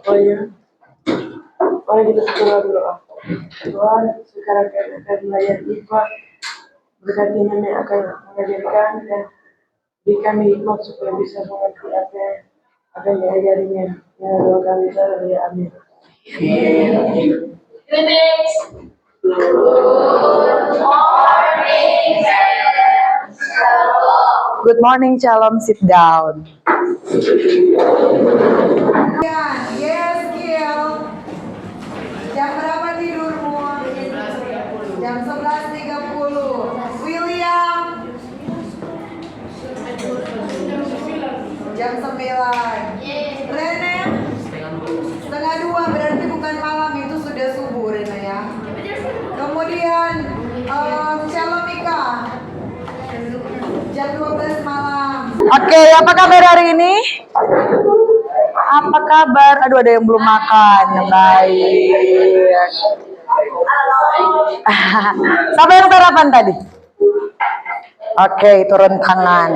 Oh iya, mari kita berdoa dulu. Tuhan, sekarang kami akan belajar hikmah, berkati nenek akan mengajarkan dan beri kami hikmah supaya bisa mengerti apa yang akan diajarinya. Ya doa kami selalu ya amin. Good morning, Shalom, sit down. Yes, Gil. Jam berapa tidurmu? Jam 11.30. William. Jam 9. Rene. 1:30, berarti bukan malam, itu sudah subuh, Rene ya. Kemudian Shalom Ika. Jam 12 malam. Oke, apa kabar hari ini? Apa kabar? Aduh, ada yang belum makan. Baik. Siapa yang sarapan tadi? Oke, turun tangan.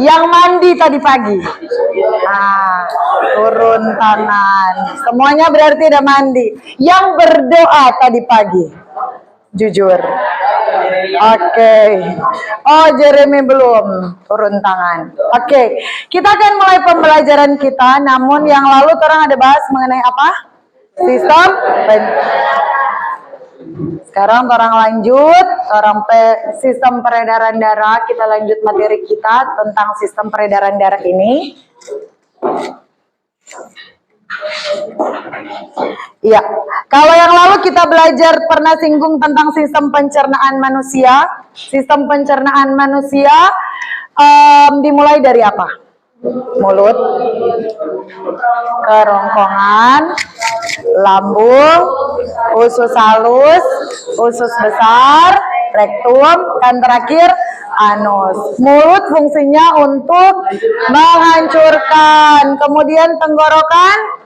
Yang mandi tadi pagi? Turun tangan. Semuanya berarti udah mandi. Yang berdoa tadi pagi? Jujur. Oke. Oh, Jeremy belum. Turun tangan. Oke. Kita akan mulai pembelajaran kita. Namun yang lalu orang ada bahas mengenai apa? Sistem. Sekarang orang lanjut. Sistem peredaran darah. Kita lanjut materi kita tentang sistem peredaran darah ini. Iya, kalau yang lalu kita belajar pernah singgung tentang sistem pencernaan manusia. Sistem pencernaan manusia dimulai dari apa? Mulut, kerongkongan, lambung, usus halus, usus besar, rektum, dan terakhir anus. Mulut fungsinya untuk menghancurkan. Kemudian tenggorokan,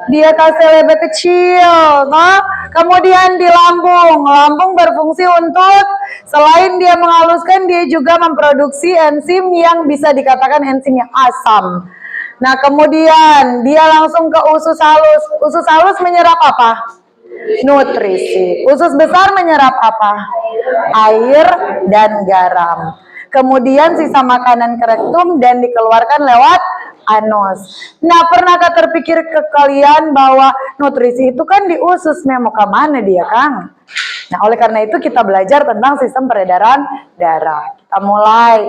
dia kasih lebih kecil, no? Kemudian di lambung berfungsi untuk selain dia menghaluskan, dia juga memproduksi enzim yang bisa dikatakan enzim yang asam. Nah, kemudian dia langsung ke usus halus. Usus halus menyerap apa? Nutrisi. Usus besar menyerap apa? Air dan garam. Kemudian sisa makanan ke rektum dan dikeluarkan lewat anus. Nah, pernahkah terpikir ke kalian bahwa nutrisi itu kan di ususnya, mau ke mana dia, Kang? Nah, oleh karena itu kita belajar tentang sistem peredaran darah. Kita mulai.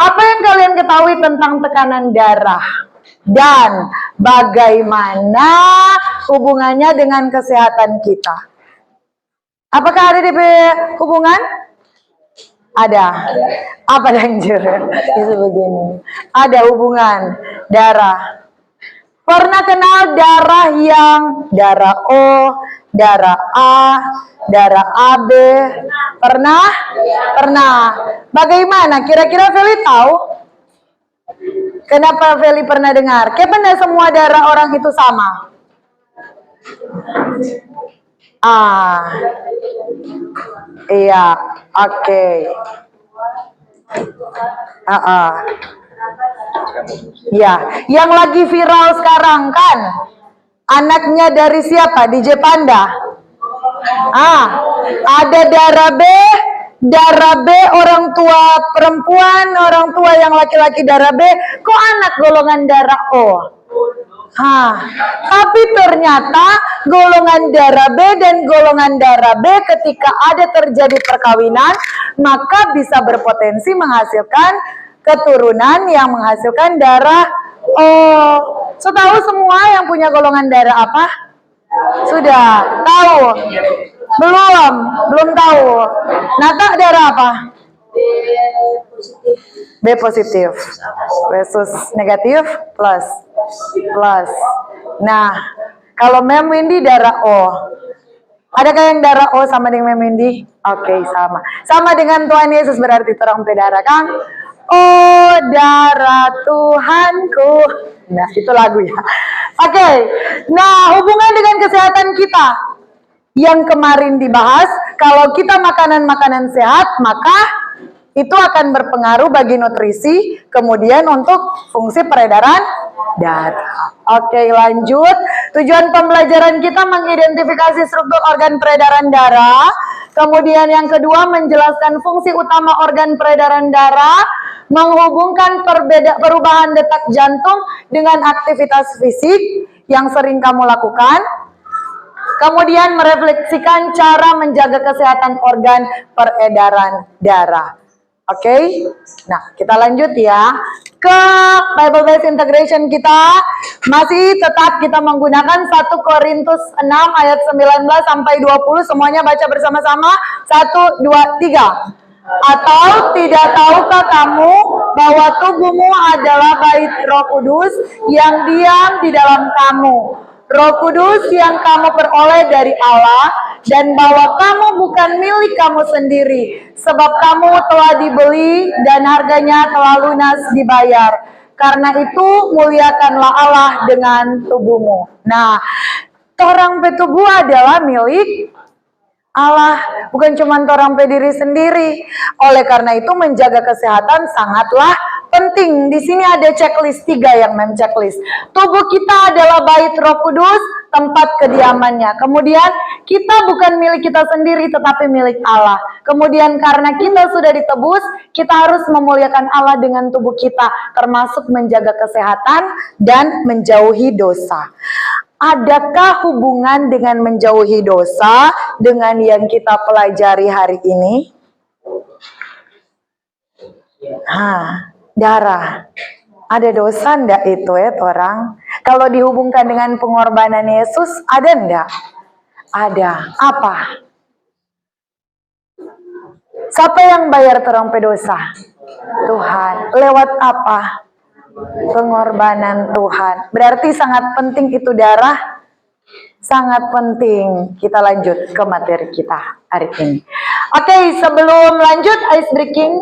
Apa yang kalian ketahui tentang tekanan darah? Dan bagaimana hubungannya dengan kesehatan kita? Apakah ada hubungan? Ada. Apa lanjut? Itu begini. Ada hubungan darah. Pernah kenal darah yang darah O, darah A, darah AB? Pernah? Pernah. Bagaimana? Kira-kira Feli tahu? Kenapa Feli pernah dengar? Kayak semua darah orang itu sama? Iya, oke. Ya, yang lagi viral sekarang kan anaknya dari siapa? DJ Panda. Ada darah B orang tua perempuan, orang tua yang laki-laki darah B, kok anak golongan darah O? Tapi ternyata golongan darah B dan golongan darah B ketika ada terjadi perkawinan, maka bisa berpotensi menghasilkan keturunan yang menghasilkan darah O. Tahu semua yang punya golongan darah apa? Sudah tahu? Belum tahu. Nata darah apa? B positif. Versus negatif plus. Plus. Nah, kalau Mem Windy darah O. Adakah yang darah O sama dengan Mem Windy? Oke, sama. Sama dengan Tuhan Yesus berarti terang darah, Kang. Oh, darah Tuhanku. Nah, itu lagu ya. Oke. Nah, hubungan dengan kesehatan kita yang kemarin dibahas, kalau kita makanan-makanan sehat, maka itu akan berpengaruh bagi nutrisi, kemudian untuk fungsi peredaran darah. Oke, lanjut. Tujuan pembelajaran kita mengidentifikasi struktur organ peredaran darah. Kemudian yang kedua, menjelaskan fungsi utama organ peredaran darah, menghubungkan perubahan detak jantung dengan aktivitas fisik yang sering kamu lakukan. Kemudian merefleksikan cara menjaga kesehatan organ peredaran darah. Oke, nah kita lanjut ya ke Bible Based Integration kita. Masih tetap kita menggunakan 1 Korintus 6 ayat 19 sampai 20. Semuanya baca bersama-sama. 1, 2, 3. Atau tidak tahukah kamu bahwa tubuhmu adalah bait Roh Kudus yang diam di dalam kamu, Roh Kudus yang kamu peroleh dari Allah, dan bahwa kamu bukan milik kamu sendiri, sebab kamu telah dibeli dan harganya telah lunas dibayar. Karena itu muliakanlah Allah dengan tubuhmu. Nah, torang tubuh adalah milik Allah, bukan cuma torang diri sendiri. Oleh karena itu menjaga kesehatan sangatlah penting. Di sini ada checklist 3 yang Mem checklist. Tubuh kita adalah bait Roh Kudus, tempat kediamannya. Kemudian kita bukan milik kita sendiri tetapi milik Allah. Kemudian karena kita sudah ditebus, kita harus memuliakan Allah dengan tubuh kita, termasuk menjaga kesehatan dan menjauhi dosa. Adakah hubungan dengan menjauhi dosa dengan yang kita pelajari hari ini? Darah. Ada dosa ndak itu ya orang? Kalau dihubungkan dengan pengorbanan Yesus, ada ndak? Ada. Apa? Siapa yang bayar terang dosa? Tuhan. Lewat apa? Pengorbanan Tuhan. Berarti sangat penting itu darah. Sangat penting. Kita lanjut ke materi kita hari ini. Oke, sebelum lanjut ice breaking,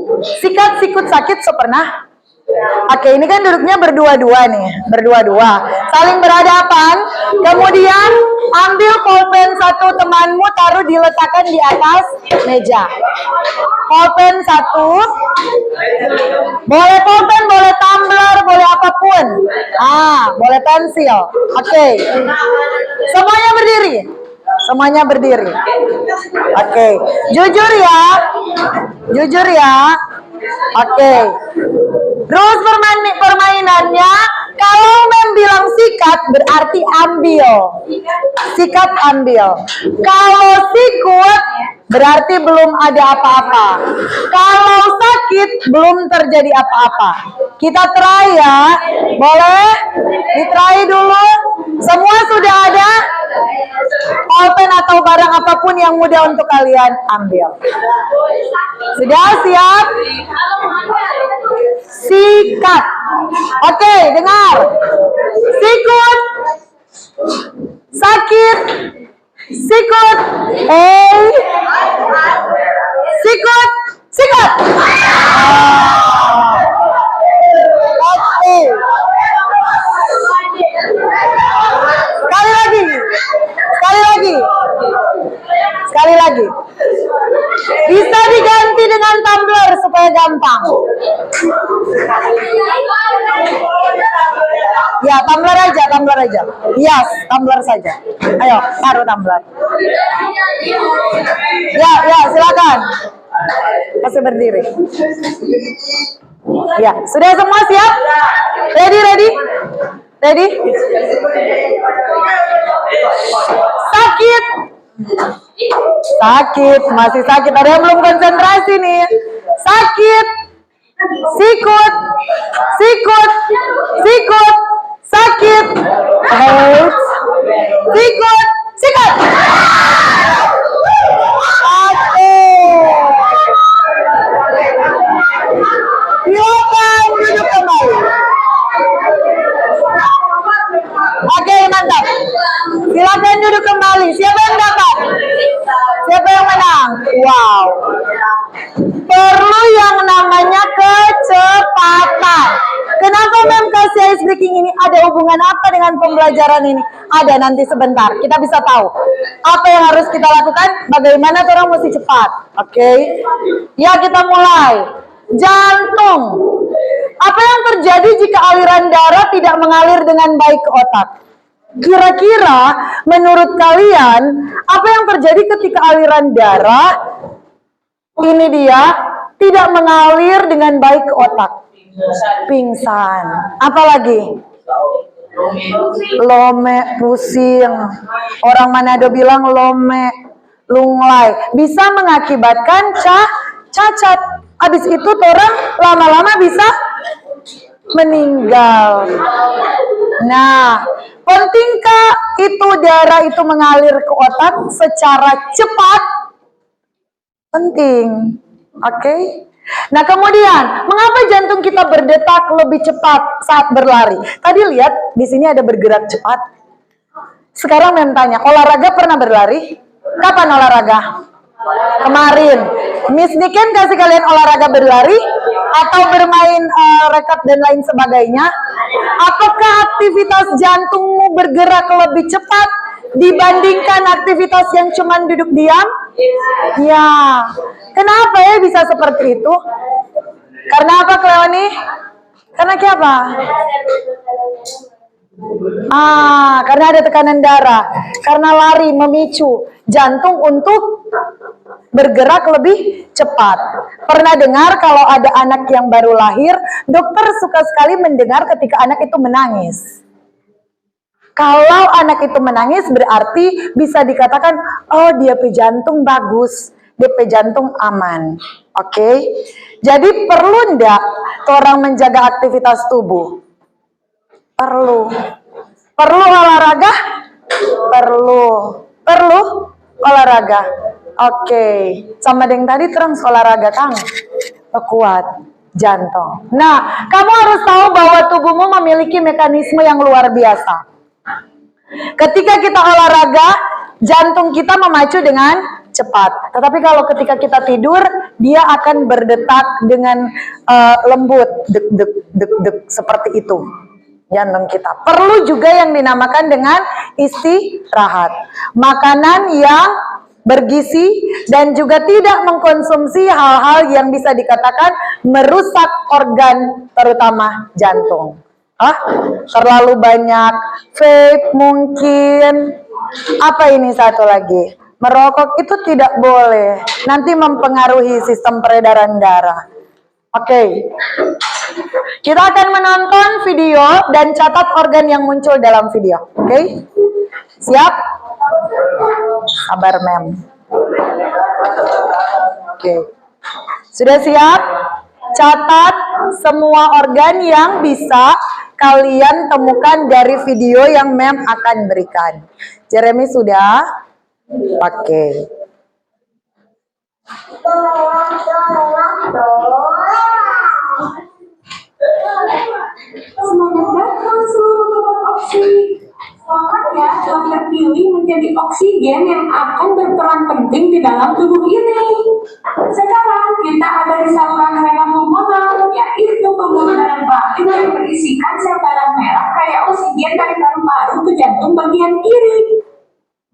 sikat sikut sakit pernah? Oke, ini kan duduknya berdua-dua nih, berdua-dua, saling berhadapan. Kemudian ambil pulpen satu temanmu, taruh diletakkan di atas meja. Pulpen satu, boleh pulpen, boleh tumbler, boleh apapun. Boleh pensil. Oke, semuanya berdiri. Semuanya berdiri. Oke, jujur ya, jujur ya. Oke. Rules permainannya, kalau Mem bilang sikat berarti ambil. Sikat ambil. Kalau sikut berarti belum ada apa-apa. Kalau sakit belum terjadi apa-apa. Kita try ya. Boleh? Ditry dulu. Semua sudah ada? Pulpen atau barang apapun yang mudah untuk kalian ambil. Sudah siap? Sikat. Oke, dengar. Sikut. Sakit. Sikut. Sikut. Sikat. Oke. Sekali lagi. Sekali lagi. Sekali lagi. Bisa diganti dengan tumbler supaya gampang. Ya, tumbler aja, tumbler aja. Yes, tumbler saja. Ayo, taruh tumbler. Ya, silakan. Masih berdiri. Ya, sudah semua siap? Ready? Ready? Sakit. Sakit, masih sakit. Ada yang belum konsentrasi nih. Sakit. Sikut. Sikut. Sikut. Sakit. Sikut. Sikat. Oke. Wow. Perlu yang namanya kecepatan. Kenapa Mem kasih ice breaking ini? Ada hubungan apa dengan pembelajaran ini? Ada, nanti sebentar kita bisa tahu apa yang harus kita lakukan, bagaimana orang mesti cepat. Oke. Ya, kita mulai. Jantung. Apa yang terjadi jika aliran darah tidak mengalir dengan baik ke otak? Kira-kira menurut kalian apa yang terjadi ketika aliran darah ini dia tidak mengalir dengan baik ke otak? Pingsan. Apalagi? Lome, pusing. Orang Manado bilang lome, lunglai. Bisa mengakibatkan cacat. Habis itu orang lama-lama bisa meninggal. Nah, pentingkah itu darah itu mengalir ke otak secara cepat? Penting. Oke. Nah, kemudian mengapa jantung kita berdetak lebih cepat saat berlari? Tadi lihat di sini ada bergerak cepat. Sekarang Mem tanya, olahraga pernah berlari? Kapan olahraga? Kemarin. Miss Niken kasih kalian olahraga berlari atau bermain rekat dan lain sebagainya? Apakah aktivitas jantungmu bergerak lebih cepat dibandingkan aktivitas yang cuma duduk diam? Ya. Kenapa ya bisa seperti itu? Karena apa, Cleoni? Karena apa? Karena ada tekanan darah. Karena lari memicu jantung untuk bergerak lebih cepat. Pernah dengar kalau ada anak yang baru lahir, dokter suka sekali mendengar ketika anak itu menangis. Kalau anak itu menangis berarti bisa dikatakan, oh DP jantung bagus, DP jantung aman. Oke. Jadi perlu ndak orang menjaga aktivitas tubuh? Perlu. Perlu olahraga? Perlu olahraga. Oke. Sama dengan tadi terus olahraga Kang. Kuat jantung. Nah, kamu harus tahu bahwa tubuhmu memiliki mekanisme yang luar biasa. Ketika kita olahraga, jantung kita memacu dengan cepat. Tetapi kalau ketika kita tidur, dia akan berdetak dengan lembut, deg deg deg deg seperti itu. Jantung kita perlu juga yang dinamakan dengan istirahat, makanan yang bergizi dan juga tidak mengkonsumsi hal-hal yang bisa dikatakan merusak organ terutama jantung. Terlalu banyak vape mungkin. Apa ini satu lagi? Merokok itu tidak boleh. Nanti mempengaruhi sistem peredaran darah. Oke. Kita akan menonton video dan catat organ yang muncul dalam video. Oke? Siap? Sabar, Mem. Oke. Sudah siap? Catat semua organ yang bisa kalian temukan dari video yang Mem akan berikan. Jeremy sudah? Oke. Semangat datang seluruh sobat Oksi. Semangat ya telah terpilih menjadi oksigen yang akan berperan penting di dalam tubuh ini. Sekarang kita ada di saluran vena pulmoner, yaitu pembuluh darah balik yang berisikan sel darah merah kayak oksigen dari paru-paru ke jantung bagian kiri.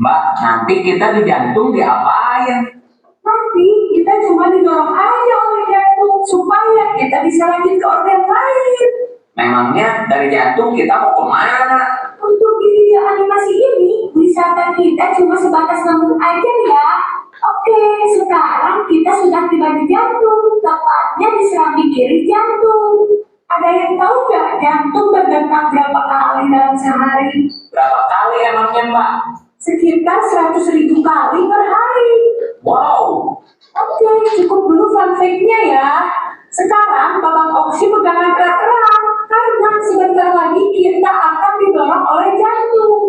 Mbak, nanti kita di jantung diapain? Nanti kita cuma didorong aja oleh jantung supaya kita bisa lanjut ke organ lain. Memangnya dari jantung kita mau kemana? Untuk di video animasi ini, wisata kita cuma sebatas ngomong aja ya. Oke, sekarang kita sudah tiba di jantung, tepatnya di serambi kiri jantung. Ada yang tahu nggak jantung berdetak berapa kali dalam sehari? Berapa kali emangnya, Mbak? Sekitar 100.000 kali per hari. Wow. Oke, cukup dulu fun fact-nya ya. Sekarang Babang Oksi pegangan erat-erat karena sebentar lagi kita akan didorong oleh jantung.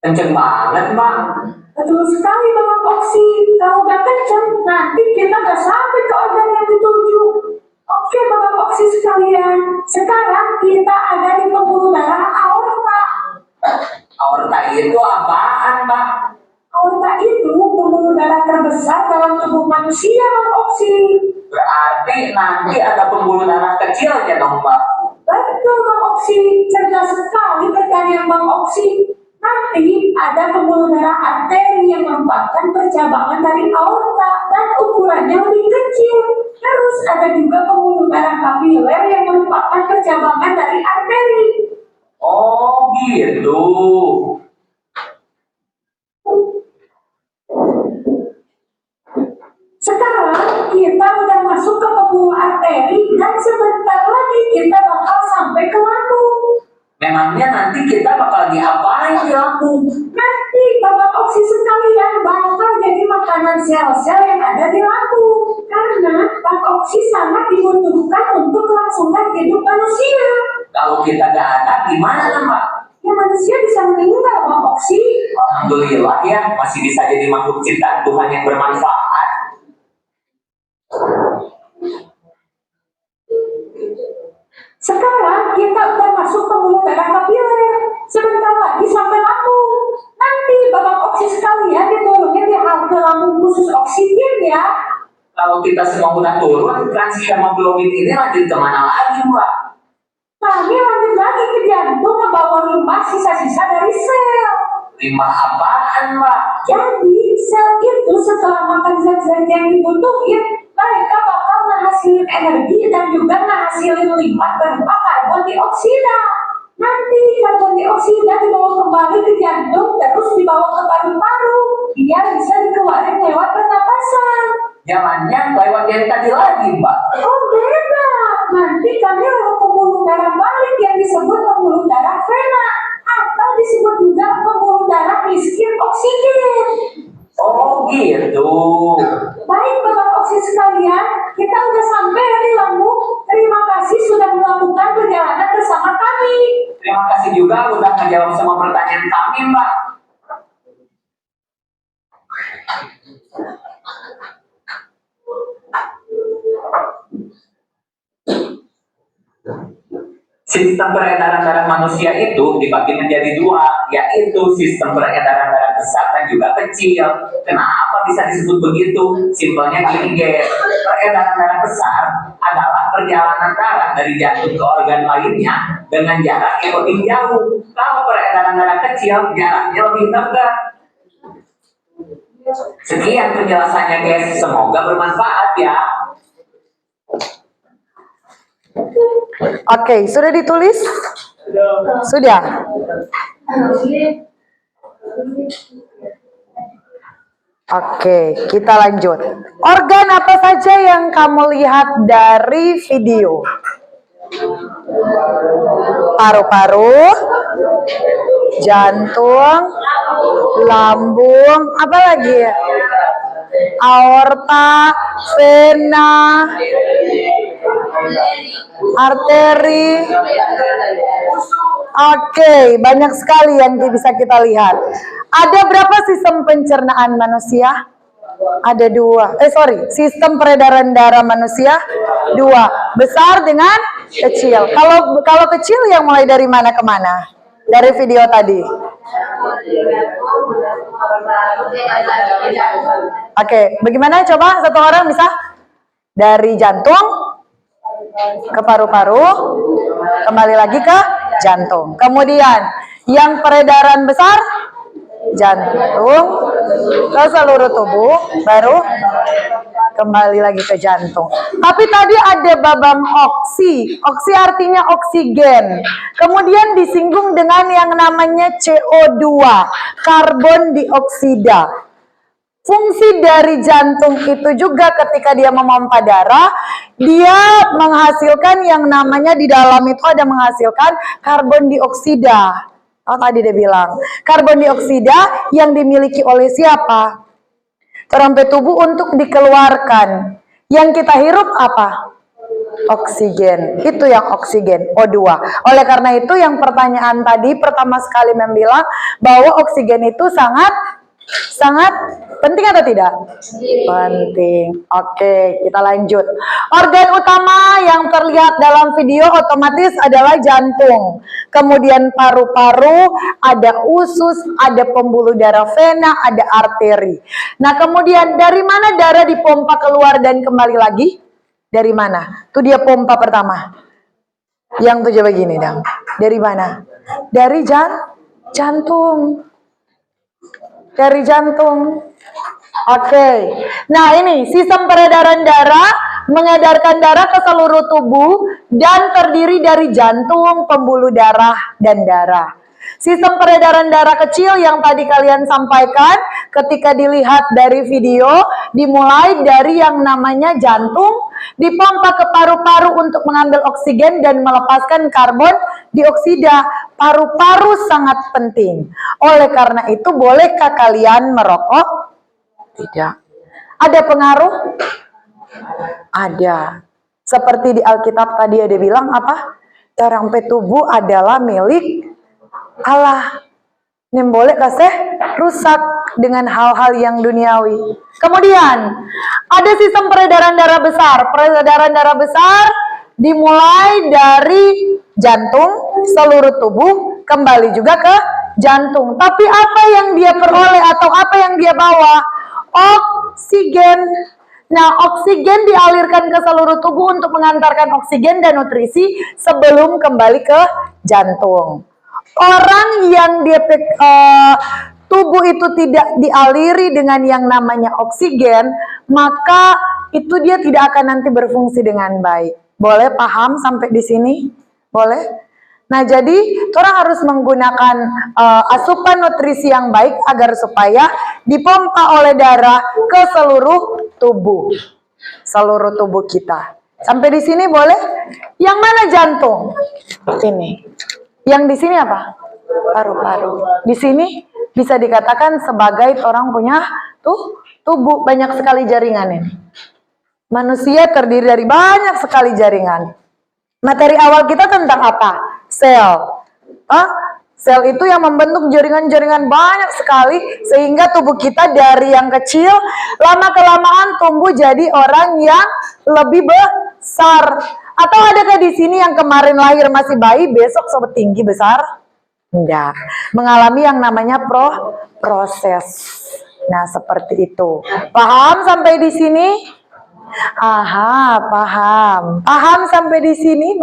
Kenceng banget, Mbak. Betul sekali Babang Oksi. Kalau nggak kenceng, nanti kita nggak sampai ke organ yang dituju. Oke, Bapak Oksi sekalian. Sekarang kita ada di pembuluh darah aorta. Aorta itu apaan, Mbak? Aorta itu pembuluh darah terbesar dalam tubuh manusia, Bapak Oksi. Berarti nanti ada pembuluh darah kecilnya dong, Mbak. Betul, Bang Oksi. Cerdas sekali pertanyaan Bang Oksi. Nanti ada pembuluh darah arteri yang merupakan percabangan dari aorta dan ukurannya lebih kecil. Terus ada juga pembuluh darah kapiler yang merupakan percabangan dari arteri. Oh, gitu. Sekarang kita udah masuk ke pembuluh arteri dan sebentar lagi kita bakal sampai ke lambung. Memangnya nanti kita bakal diapain di lambung? Nanti Bapak Oksi sekalian bakal jadi makanan sel-sel yang ada di lambung. Karena Bapak Oksi sangat dibutuhkan untuk kelangsungan hidup manusia. Kalau kita gak ada, gimana, Mbak? Ya manusia bisa meninggal, Bapak Oksi. Alhamdulillah ya, masih bisa jadi makhluk ciptaan Tuhan yang bermanfaat. Sekarang kita udah masuk pembuluh darah kapiler. Sebentar lagi sampai lambung. Nanti Bapak Oksi sekalian diturunin di halte lambung khusus oksigen ya. Kalau kita semua udah turun, transisi hemoglobin ini lanjut kemana lagi, Mbak? Kami lanjut lagi ke jantung membawa limbah sisa-sisa dari sel. Limbah apaan, Mbak? Jadi sel itu setelah makan zat-zat yang dibutuhin, mereka bakal menghasilkan energi dan juga menghasilkan limbah berupa karbon dioksida. Nanti karbon dioksida dibawa kembali ke jantung terus dibawa ke paru-paru. Dia bisa dikeluarkan lewat pernapasan. Jalannya lewat yang tadi lagi, Mbak. Oh beda. Nanti kami lewat pembuluh darah balik yang disebut pembuluh darah vena atau disebut juga pembuluh darah miskin oksigen. Oh, gitu. Baik Bapak Oksi sekalian, kita udah sampai di lambung. Terima kasih sudah melakukan perjalanan bersama kami. Terima kasih juga udah ngejawab semua pertanyaan kami, Mbak. Sistem peredaran darah manusia itu dibagi menjadi dua, yaitu sistem peredaran darah besar dan juga kecil. Kenapa bisa disebut begitu? Simpelnya gini, guys. Peredaran darah besar adalah perjalanan darah dari jantung ke organ lainnya dengan jarak yang lebih jauh. Kalau peredaran darah kecil, jaraknya lebih dekat. Sekian penjelasannya, guys. Semoga bermanfaat ya. Oke, sudah ditulis? Sudah. Oke, kita lanjut. Organ apa saja yang kamu lihat dari video? Paru-paru, jantung, lambung, apa lagi? Aorta, vena, arteri. Oke, banyak sekali yang bisa kita lihat. Ada berapa sistem pencernaan manusia? Ada dua. Sistem peredaran darah manusia dua. Besar dengan kecil. Kalau kecil yang mulai dari mana ke mana? Dari video tadi. Oke, bagaimana coba satu orang bisa? Dari jantung ke paru-paru, kembali lagi ke jantung. Kemudian yang peredaran besar, jantung ke seluruh tubuh, baru kembali lagi ke jantung. Tapi tadi ada babang oksi. Oksi artinya oksigen. Kemudian disinggung dengan yang namanya CO2, karbon dioksida. Fungsi dari jantung itu juga ketika dia memompa darah, dia menghasilkan yang namanya di dalam itu ada menghasilkan karbon dioksida. Oh tadi dia bilang, karbon dioksida yang dimiliki oleh siapa? Trompet tubuh untuk dikeluarkan. Yang kita hirup apa? Oksigen. Itu yang oksigen, O2. Oleh karena itu yang pertanyaan tadi pertama sekali membilang bahwa oksigen itu sangat Penting atau tidak? Penting. Oke, kita lanjut. Organ utama yang terlihat dalam video otomatis adalah jantung. Kemudian paru-paru, ada usus, ada pembuluh darah vena, ada arteri. Nah, kemudian dari mana darah dipompa keluar dan kembali lagi? Dari mana? Itu dia pompa pertama. Yang tuh coba gini, Dang. Dari mana? Dari jantung. Dari jantung. Oke. Nah, ini sistem peredaran darah mengedarkan darah ke seluruh tubuh dan terdiri dari jantung, pembuluh darah, dan darah. Sistem peredaran darah kecil yang tadi kalian sampaikan ketika dilihat dari video, dimulai dari yang namanya jantung, dipompa ke paru-paru untuk mengambil oksigen dan melepaskan karbon dioksida. Paru-paru sangat penting. Oleh karena itu, bolehkah kalian merokok? Tidak. Ada pengaruh? Ada. Seperti di Alkitab tadi ada bilang apa? Orang tubuh adalah milik Allah. Ini boleh kasih rusak dengan hal-hal yang duniawi. Kemudian ada sistem peredaran darah besar. Peredaran darah besar dimulai dari jantung, seluruh tubuh, kembali juga ke jantung. Tapi apa yang dia peroleh atau apa yang dia bawa? Oksigen. Nah, oksigen dialirkan ke seluruh tubuh untuk mengantarkan oksigen dan nutrisi sebelum kembali ke jantung. Orang yang dia tubuh itu tidak dialiri dengan yang namanya oksigen, maka itu dia tidak akan nanti berfungsi dengan baik. Boleh paham sampai di sini? Boleh? Nah, jadi orang harus menggunakan asupan nutrisi yang baik agar supaya dipompa oleh darah ke seluruh tubuh. Seluruh tubuh kita. Sampai di sini boleh? Yang mana jantung? Ini. Yang di sini apa? Paru-paru. Di sini bisa dikatakan sebagai orang punya tubuh, banyak sekali jaringan ini. Manusia terdiri dari banyak sekali jaringan. Materi awal kita tentang apa? Sel. Sel itu yang membentuk jaringan-jaringan banyak sekali sehingga tubuh kita dari yang kecil lama-kelamaan tumbuh jadi orang yang lebih besar. Atau adakah di sini yang kemarin lahir masih bayi besok setinggi besar? Enggak. Mengalami yang namanya proses. Nah, seperti itu. Paham sampai di sini? Aha, paham. Paham sampai di sini?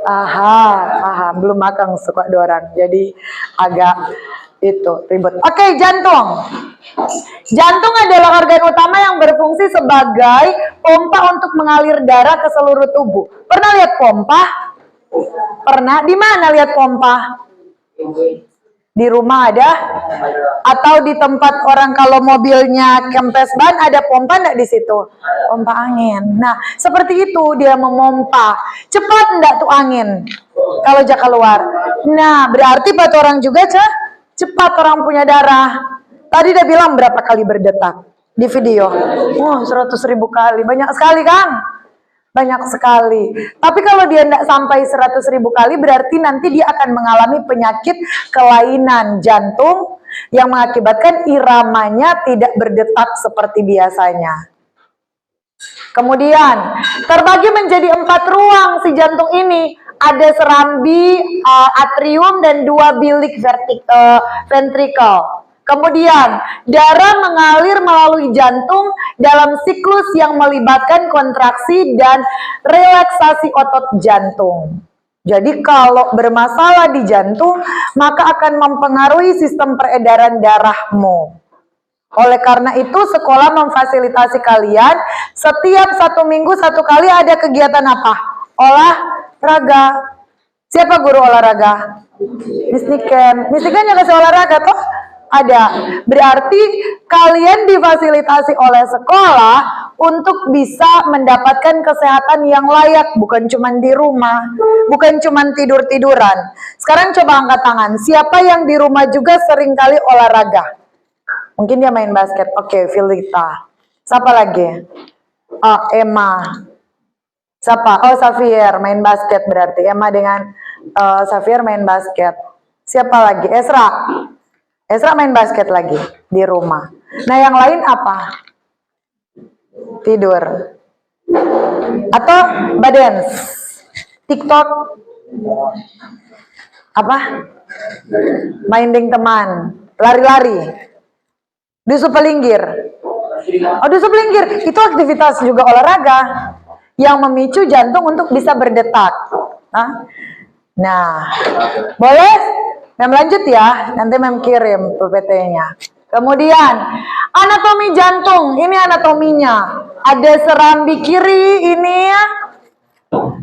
Paham. Belum makan suka dorang. Jadi agak itu ribet. Oke, jantung. Jantung adalah organ utama yang berfungsi sebagai pompa untuk mengalir darah ke seluruh tubuh. Pernah lihat pompa? Pernah? Di mana lihat pompa? Di rumah ada? Atau di tempat orang kalau mobilnya kempes ban ada pompa enggak di situ? Pompa angin. Nah, seperti itu dia memompa. Cepat enggak tuh angin kalau jak keluar. Nah, berarti buat orang juga cepat orang punya darah. Tadi dia bilang berapa kali berdetak di video? 100.000 kali. Banyak sekali, Kang. Banyak sekali. Tapi kalau dia tidak sampai 100.000 kali, berarti nanti dia akan mengalami penyakit kelainan jantung yang mengakibatkan iramanya tidak berdetak seperti biasanya. Kemudian, terbagi menjadi 4 ruang si jantung ini. Ada serambi, atrium, dan 2 bilik ventrikel. Kemudian, darah mengalir melalui jantung dalam siklus yang melibatkan kontraksi dan relaksasi otot jantung. Jadi kalau bermasalah di jantung, maka akan mempengaruhi sistem peredaran darahmu. Oleh karena itu, sekolah memfasilitasi kalian setiap 1 minggu 1 kali ada kegiatan apa? Olahraga. Siapa guru olahraga? Miss Niken. Miss Niken yang kasih olahraga toh? Ada. Berarti kalian difasilitasi oleh sekolah untuk bisa mendapatkan kesehatan yang layak, bukan cuma di rumah, bukan cuma tidur-tiduran. Sekarang coba angkat tangan. Siapa yang di rumah juga sering kali olahraga? Mungkin dia main basket. Oke, Filita. Siapa lagi? Emma. Siapa? Oh, Xavier main basket berarti. Emma dengan Xavier main basket. Siapa lagi? Esra main basket lagi di rumah. Nah, yang lain apa? Tidur. Atau badens. TikTok. Apa? Main dengan teman. Lari-lari. Dusu pelinggir. Oh, dusu pelinggir. Itu aktivitas juga olahraga. Yang memicu jantung untuk bisa berdetak. Nah, boleh? Mem lanjut ya, nanti Mem kirim PPT-nya. Kemudian, anatomi jantung, ini anatominya. Ada serambi kiri ini ya.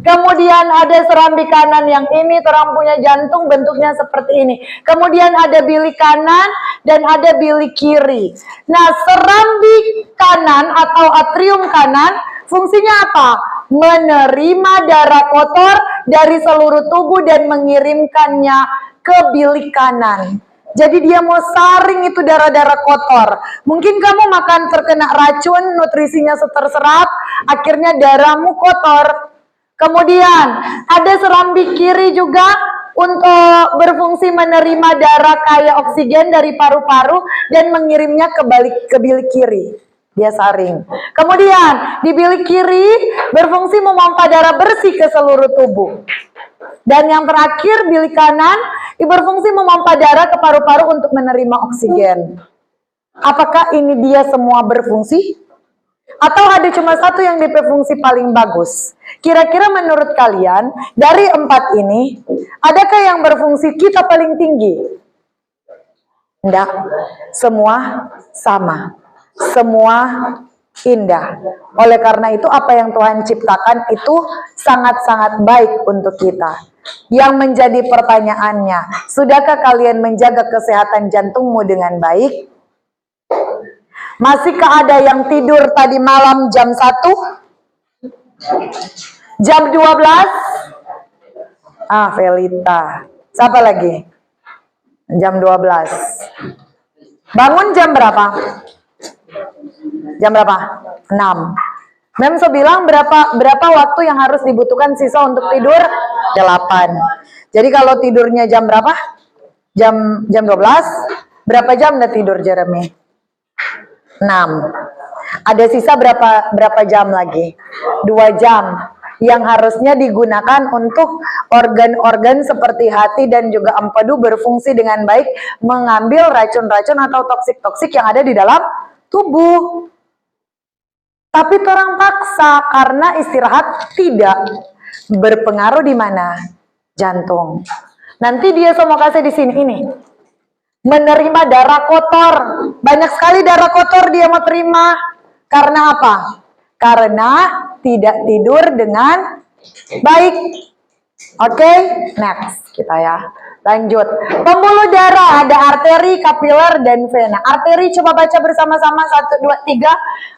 Kemudian ada serambi kanan yang ini, orang punya jantung bentuknya seperti ini. Kemudian ada bilik kanan dan ada bilik kiri. Nah, serambi kanan atau atrium kanan fungsinya apa? Menerima darah kotor dari seluruh tubuh dan mengirimkannya ke bilik kanan. Jadi dia mau saring itu darah-darah kotor. Mungkin kamu makan terkena racun, nutrisinya terserap, akhirnya darahmu kotor. Kemudian ada serambi kiri juga untuk berfungsi menerima darah kaya oksigen dari paru-paru dan mengirimnya ke bilik kiri. Dia saring. Kemudian di bilik kiri berfungsi memompa darah bersih ke seluruh tubuh. Dan yang terakhir bilik kanan berfungsi memompa darah ke paru-paru untuk menerima oksigen. Apakah ini dia semua berfungsi? Atau ada cuma satu yang DP fungsi paling bagus? Kira-kira menurut kalian dari 4 ini adakah yang berfungsi kita paling tinggi? Enggak, semua sama, semua indah. Oleh karena itu apa yang Tuhan ciptakan itu sangat-sangat baik untuk kita. Yang menjadi pertanyaannya, sudahkah kalian menjaga kesehatan jantungmu dengan baik? Masihkah ada yang tidur tadi malam jam 1? Jam 12? Felita. Siapa lagi? Jam 12. Bangun jam berapa? Jam berapa? 6. Mem so bilang berapa waktu yang harus dibutuhkan siswa untuk tidur? 8. Jadi kalau tidurnya jam berapa? Jam 12. Berapa jam udah tidur Jeremy? 6. Ada sisa berapa jam lagi? 2 jam yang harusnya digunakan untuk organ-organ seperti hati dan juga empedu berfungsi dengan baik, mengambil racun-racun atau toksik-toksik yang ada di dalam tubuh. Tapi orang paksa karena istirahat tidak berpengaruh di mana? Jantung. Nanti dia semua kasih di sini ini. Menerima darah kotor. Banyak sekali darah kotor dia mau terima. Karena apa? Karena tidak tidur dengan baik. Oke, next kita ya. Lanjut. Pembuluh darah ada arteri, kapiler, dan vena. Arteri coba baca bersama-sama 1, 2, 3.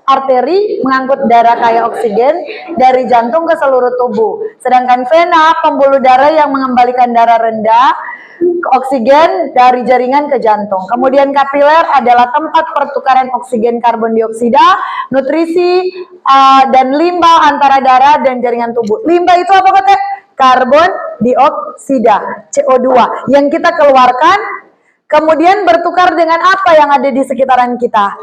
Arteri mengangkut darah kaya oksigen dari jantung ke seluruh tubuh. Sedangkan vena pembuluh darah yang mengembalikan darah rendah ke oksigen dari jaringan ke jantung. Kemudian kapiler adalah tempat pertukaran oksigen karbon dioksida, nutrisi, dan limbah antara darah dan jaringan tubuh. Limbah itu apa kata? Karbon dioksida, CO2 yang kita keluarkan kemudian bertukar dengan apa yang ada di sekitaran kita?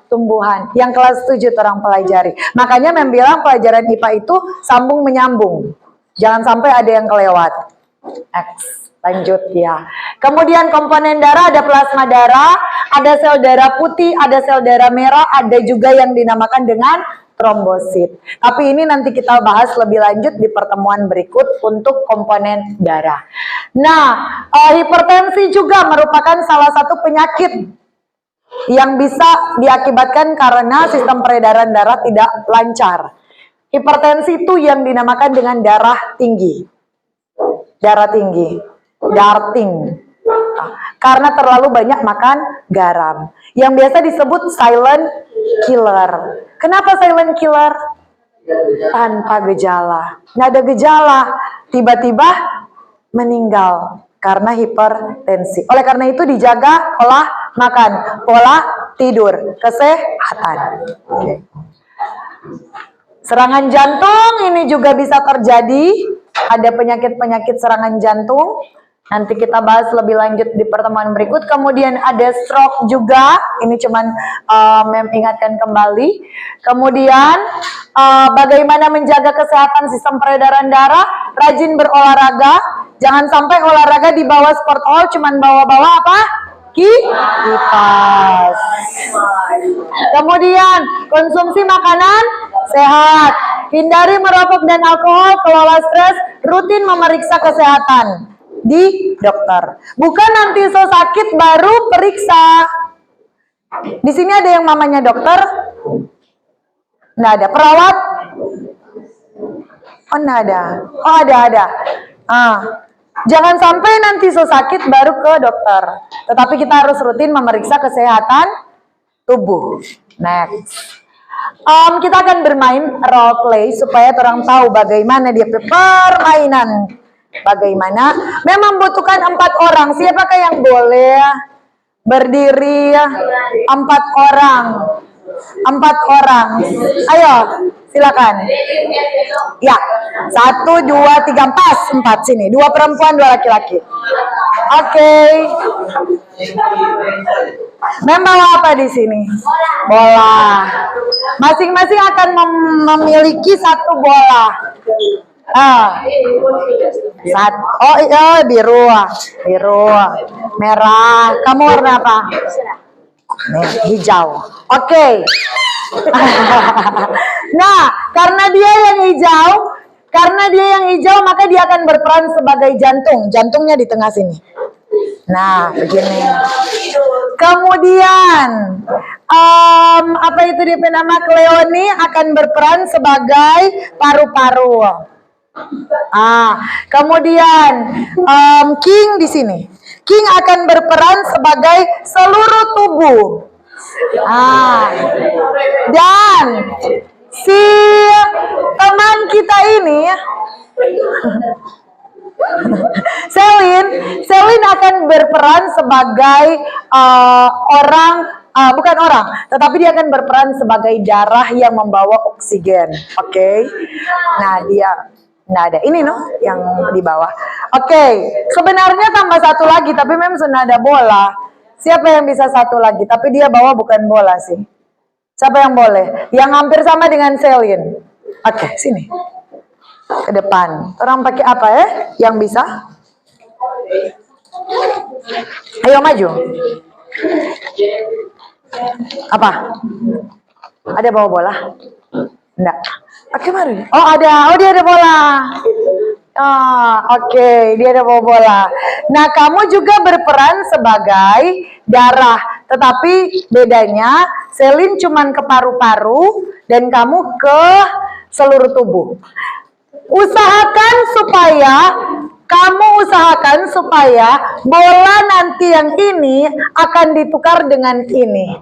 Tumbuhan. Yang kelas 7 orang pelajari. Makanya membilang pelajaran IPA itu sambung menyambung. Jangan sampai ada yang kelewat. X. Lanjut ya. Kemudian komponen darah ada plasma darah, ada sel darah putih, ada sel darah merah, ada juga yang dinamakan dengan trombosit. Tapi ini nanti kita bahas lebih lanjut di pertemuan berikut untuk komponen darah. Nah, hipertensi juga merupakan salah satu penyakit yang bisa diakibatkan karena sistem peredaran darah tidak lancar. Hipertensi itu yang dinamakan dengan darah tinggi. Darah tinggi. Darting. Karena terlalu banyak makan garam. Yang biasa disebut silent killer. Kenapa silent killer? Tanpa gejala. Nggak ada gejala. Tiba-tiba meninggal karena hipertensi. Oleh karena itu dijaga pola makan, pola tidur, kesehatan. Oke. Serangan jantung ini juga bisa terjadi. Ada penyakit-penyakit serangan jantung. Nanti kita bahas lebih lanjut di pertemuan berikut. Kemudian ada stroke juga. Ini cuman Mem ingatkan kembali. Kemudian bagaimana menjaga kesehatan sistem peredaran darah. Rajin berolahraga. Jangan sampai olahraga di bawah sport hall cuman bawa-bawa apa? Kipas. Kemudian konsumsi makanan sehat. Hindari merokok dan alkohol. Kelola stres. Rutin memeriksa kesehatan di dokter. Bukan nanti so sakit baru periksa. Di sini ada yang mamanya dokter? Nggak ada. Perawat? Oh, nggak ada. Oh, ada. Jangan sampai nanti so sakit baru ke dokter. Tetapi kita harus rutin memeriksa kesehatan tubuh. Next. Kita akan bermain role play supaya orang tahu bagaimana dia permainan. Bagaimana? Memang membutuhkan 4 orang. Siapakah yang boleh berdiri? 4 orang. 4 orang. Ayo, silakan. Ya, 1, 2, 3, 4 sini. 2 perempuan, 2 laki-laki. Oke. Membawa apa di sini? Bola. Masing-masing akan memiliki 1 bola. Biru, merah. Kamu warna apa? Hijau. Oke. Nah, karena dia yang hijau, maka dia akan berperan sebagai jantung. Jantungnya di tengah sini. Nah, begini. Kemudian, apa itu dia nama? Cleoni akan berperan sebagai paru-paru. Kemudian King di sini. King akan berperan sebagai seluruh tubuh. Dan si teman kita ini Selin akan berperan sebagai bukan orang, tetapi dia akan berperan sebagai darah yang membawa oksigen. Oke. Nah, dia nggak ada. Ini yang di bawah. Oke. Sebenarnya tambah 1 lagi, tapi memang sudah ada bola. Siapa yang bisa 1 lagi? Tapi dia bawa bukan bola sih. Siapa yang boleh? Yang hampir sama dengan Selin. Oke, sini. Ke depan. Orang pakai apa ya? Yang bisa? Ayo maju. Apa? Ada bawa bola? Enggak. Oke, mari. Oh, ada. Oh, dia ada bola. Oke, dia ada bawa bola. Nah, kamu juga berperan sebagai darah. Tetapi bedanya, Selin cuman ke paru-paru dan kamu ke seluruh tubuh. Kamu usahakan supaya bola nanti yang ini akan ditukar dengan ini.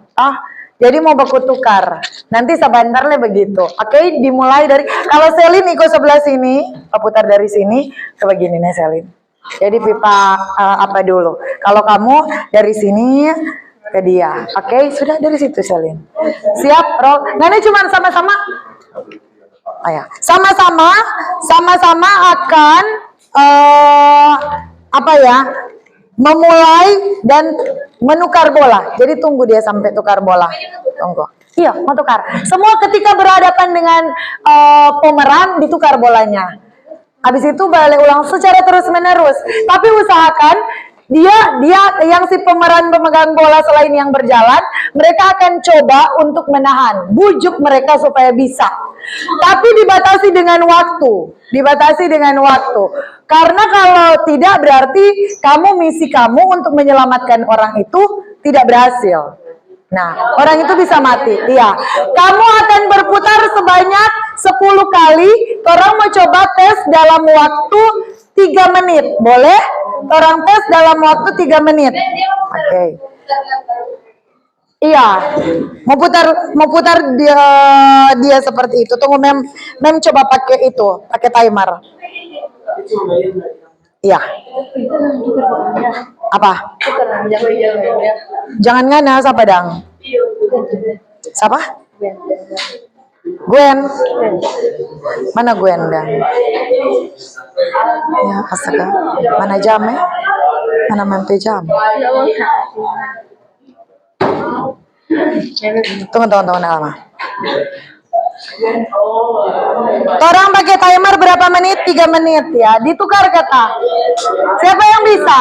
Jadi mau baku tukar. Nanti sebentar begitu. Oke, dimulai dari kalau Selin ikut sebelah sini, putar dari sini ke begini nih Selin. Jadi pipa apa dulu. Kalau kamu dari sini ke dia. Oke, sudah dari situ Selin. Siap, roll. Nah, ini cuma sama-sama. Sama-sama akan memulai dan menukar bola. Jadi tunggu dia sampai tukar bola. Tunggu. Iya, mau tukar. Semua ketika berhadapan dengan pemeran ditukar bolanya. Habis itu balik ulang secara terus-menerus. Tapi usahakan dia yang si pemeran pemegang bola selain yang berjalan, mereka akan coba untuk menahan, bujuk mereka supaya bisa. Tapi dibatasi dengan waktu. Karena kalau tidak berarti misi kamu untuk menyelamatkan orang itu tidak berhasil. Nah, orang itu bisa mati. Iya. Kamu akan berputar sebanyak 10 kali. Orang mau coba tes dalam waktu 3 menit. Boleh? Orang tes dalam waktu 3 menit. Oke. Iya. Mau putar dia seperti itu. Tunggu mem coba pakai timer. Iya. Apa? Jangan ngana siapa dang? Siapa? Gwen. Mana Gwen dang? Ya, astaga. Mana jamnya? Mana mampu jam? Tunggu lama. Orang pakai timer berapa menit? 3 menit ya. Ditukar kata. Siapa yang bisa?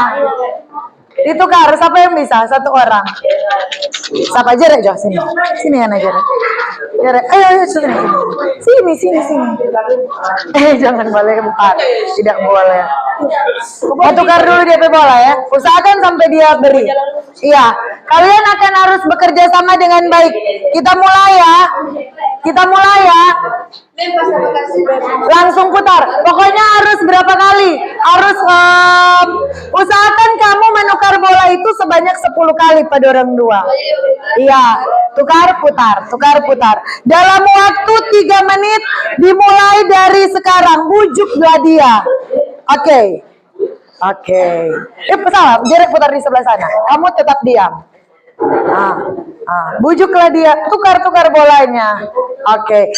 Ditukar. Siapa yang bisa? Satu orang. Siapa aja deh, Jo? Sini. Sini ya, Jere. Jere. Ayo, sini. Sini. Jangan boleh bukan. Tidak boleh. Mau tukar dulu DP bola ya. Usahakan sampai dia beri. Iya. Kalian akan harus bekerja sama dengan baik. Kita mulai ya. Langsung putar. Pokoknya harus berapa kali? Harus usahakan kamu menukar bola itu sebanyak 10 kali pada orang dua. Iya. Tukar putar. Dalam waktu 3 menit dimulai dari sekarang. Bujuklah dia. Oke. Salah. Jerek putar di sebelah sana. Kamu tetap diam. Bujuklah dia. Tukar bolanya. Oke.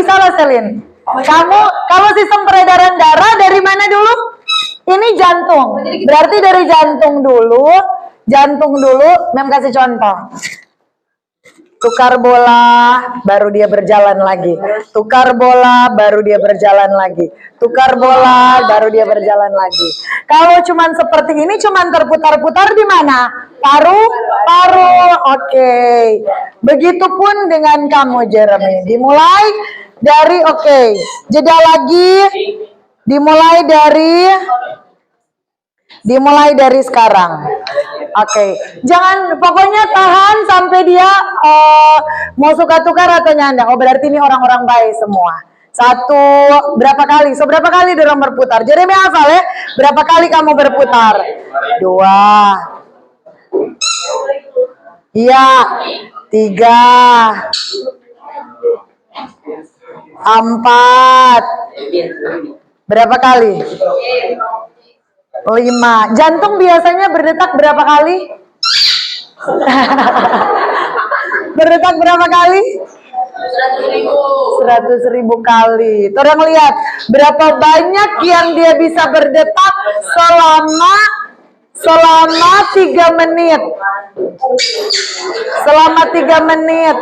Salah Selin. Kamu sistem peredaran darah dari mana dulu? Ini jantung. Berarti dari jantung dulu. Mem kasih contoh. Tukar bola, baru dia berjalan lagi. Tukar bola, baru dia berjalan lagi. Tukar bola, baru dia berjalan lagi. Kalau cuman seperti ini, cuman terputar-putar di mana? Paru. Oke. Begitupun dengan kamu, Jeremy. Dimulai dari jeda lagi. Dimulai dari sekarang. Oke. Jangan, pokoknya tahan sampai dia mau suka tukar atau nyanda. Oh, berarti ini orang-orang baik semua. Berapa kali? Berapa kali dorong berputar? Jeremy hafal ya? Berapa kali kamu berputar? 2. Iya. 3. 4. Berapa kali? 5. Jantung biasanya berdetak berapa kali? Berdetak berapa kali? 100.000 kali. Tolong lihat berapa banyak yang dia bisa berdetak selama 3 menit. Selama 3 menit.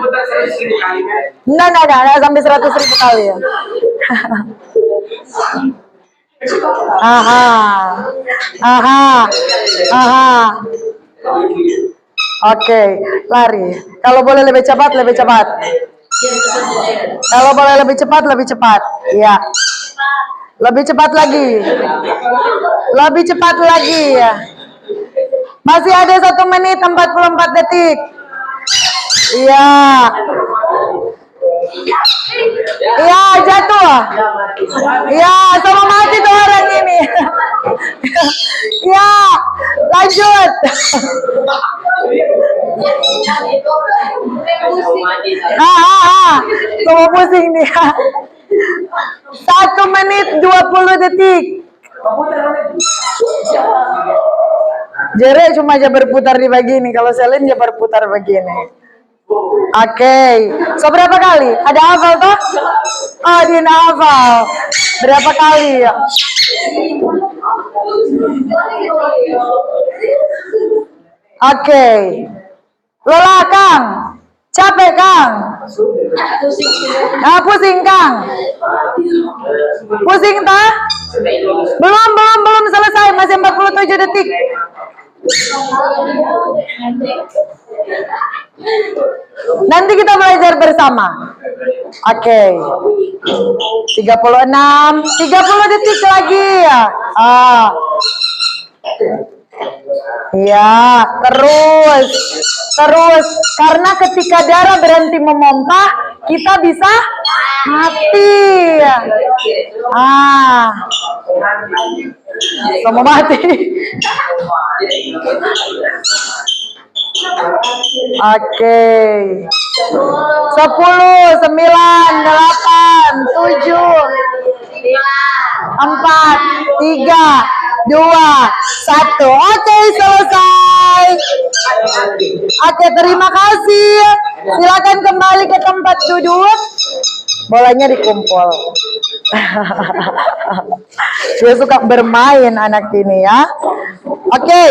Enggak sampai 100.000 kali ya. Oke, lari. Kalau boleh lebih cepat. Kalau boleh lebih cepat. Iya. Lebih cepat lagi ya. Masih ada 1 menit 44 detik. Iya. Iya, jatuh. Iya, sama mati tuh orang ini. Iya, lanjut. Semua pusing dia. 1 menit 20 detik. Jere cuma aja berputar di begini. Kalau Selin dia berputar begini. Oke. So berapa kali? Ada hafal toh? Oh, dia hafal. Berapa kali ya? Oke. Lelah Kang. Capek Kang. Pusing Kang. Pusing tah? Belum selesai, masih 47 detik. Nanti kita belajar bersama. Oke. 30 detik lagi ya. Ya, terus. Karena ketika darah berhenti memompa, kita bisa mati. Sama mati. Oke. 10, 9, 8, 7, 4, 3, 2, 1. Oke, selesai. Oke, terima kasih. Silakan kembali ke tempat duduk. Bolanya dikumpul. Dia suka bermain anak ini ya. Oke.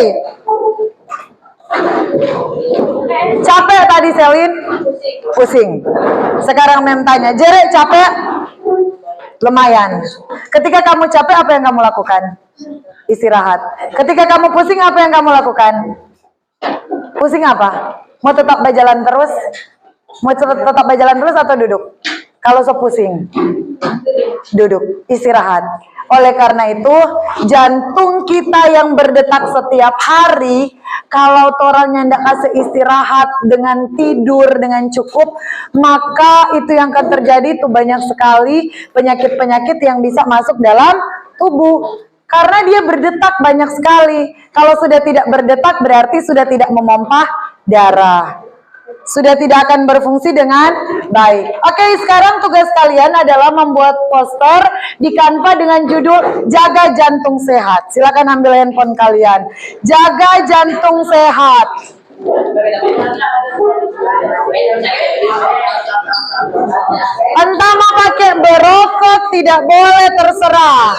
Capek tadi Selin? Pusing. Sekarang Mem tanya, Jere capek? Lumayan. Ketika kamu capek apa yang kamu lakukan? Istirahat. Ketika kamu pusing apa yang kamu lakukan? Pusing apa? Mau tetap berjalan terus? Mau tetap berjalan terus atau duduk? Kalau pusing, duduk, istirahat. Oleh karena itu, jantung kita yang berdetak setiap hari, kalau orangnya ndak kasih istirahat dengan tidur dengan cukup, maka itu yang akan terjadi itu banyak sekali penyakit-penyakit yang bisa masuk dalam tubuh. Karena dia berdetak banyak sekali. Kalau sudah tidak berdetak berarti sudah tidak memompa darah. Sudah tidak akan berfungsi dengan baik. Oke, sekarang tugas kalian adalah membuat poster di Canva dengan judul Jaga Jantung Sehat. Silakan ambil handphone kalian. Jaga jantung sehat. Entah mau pakai berokok, tidak boleh, terserah.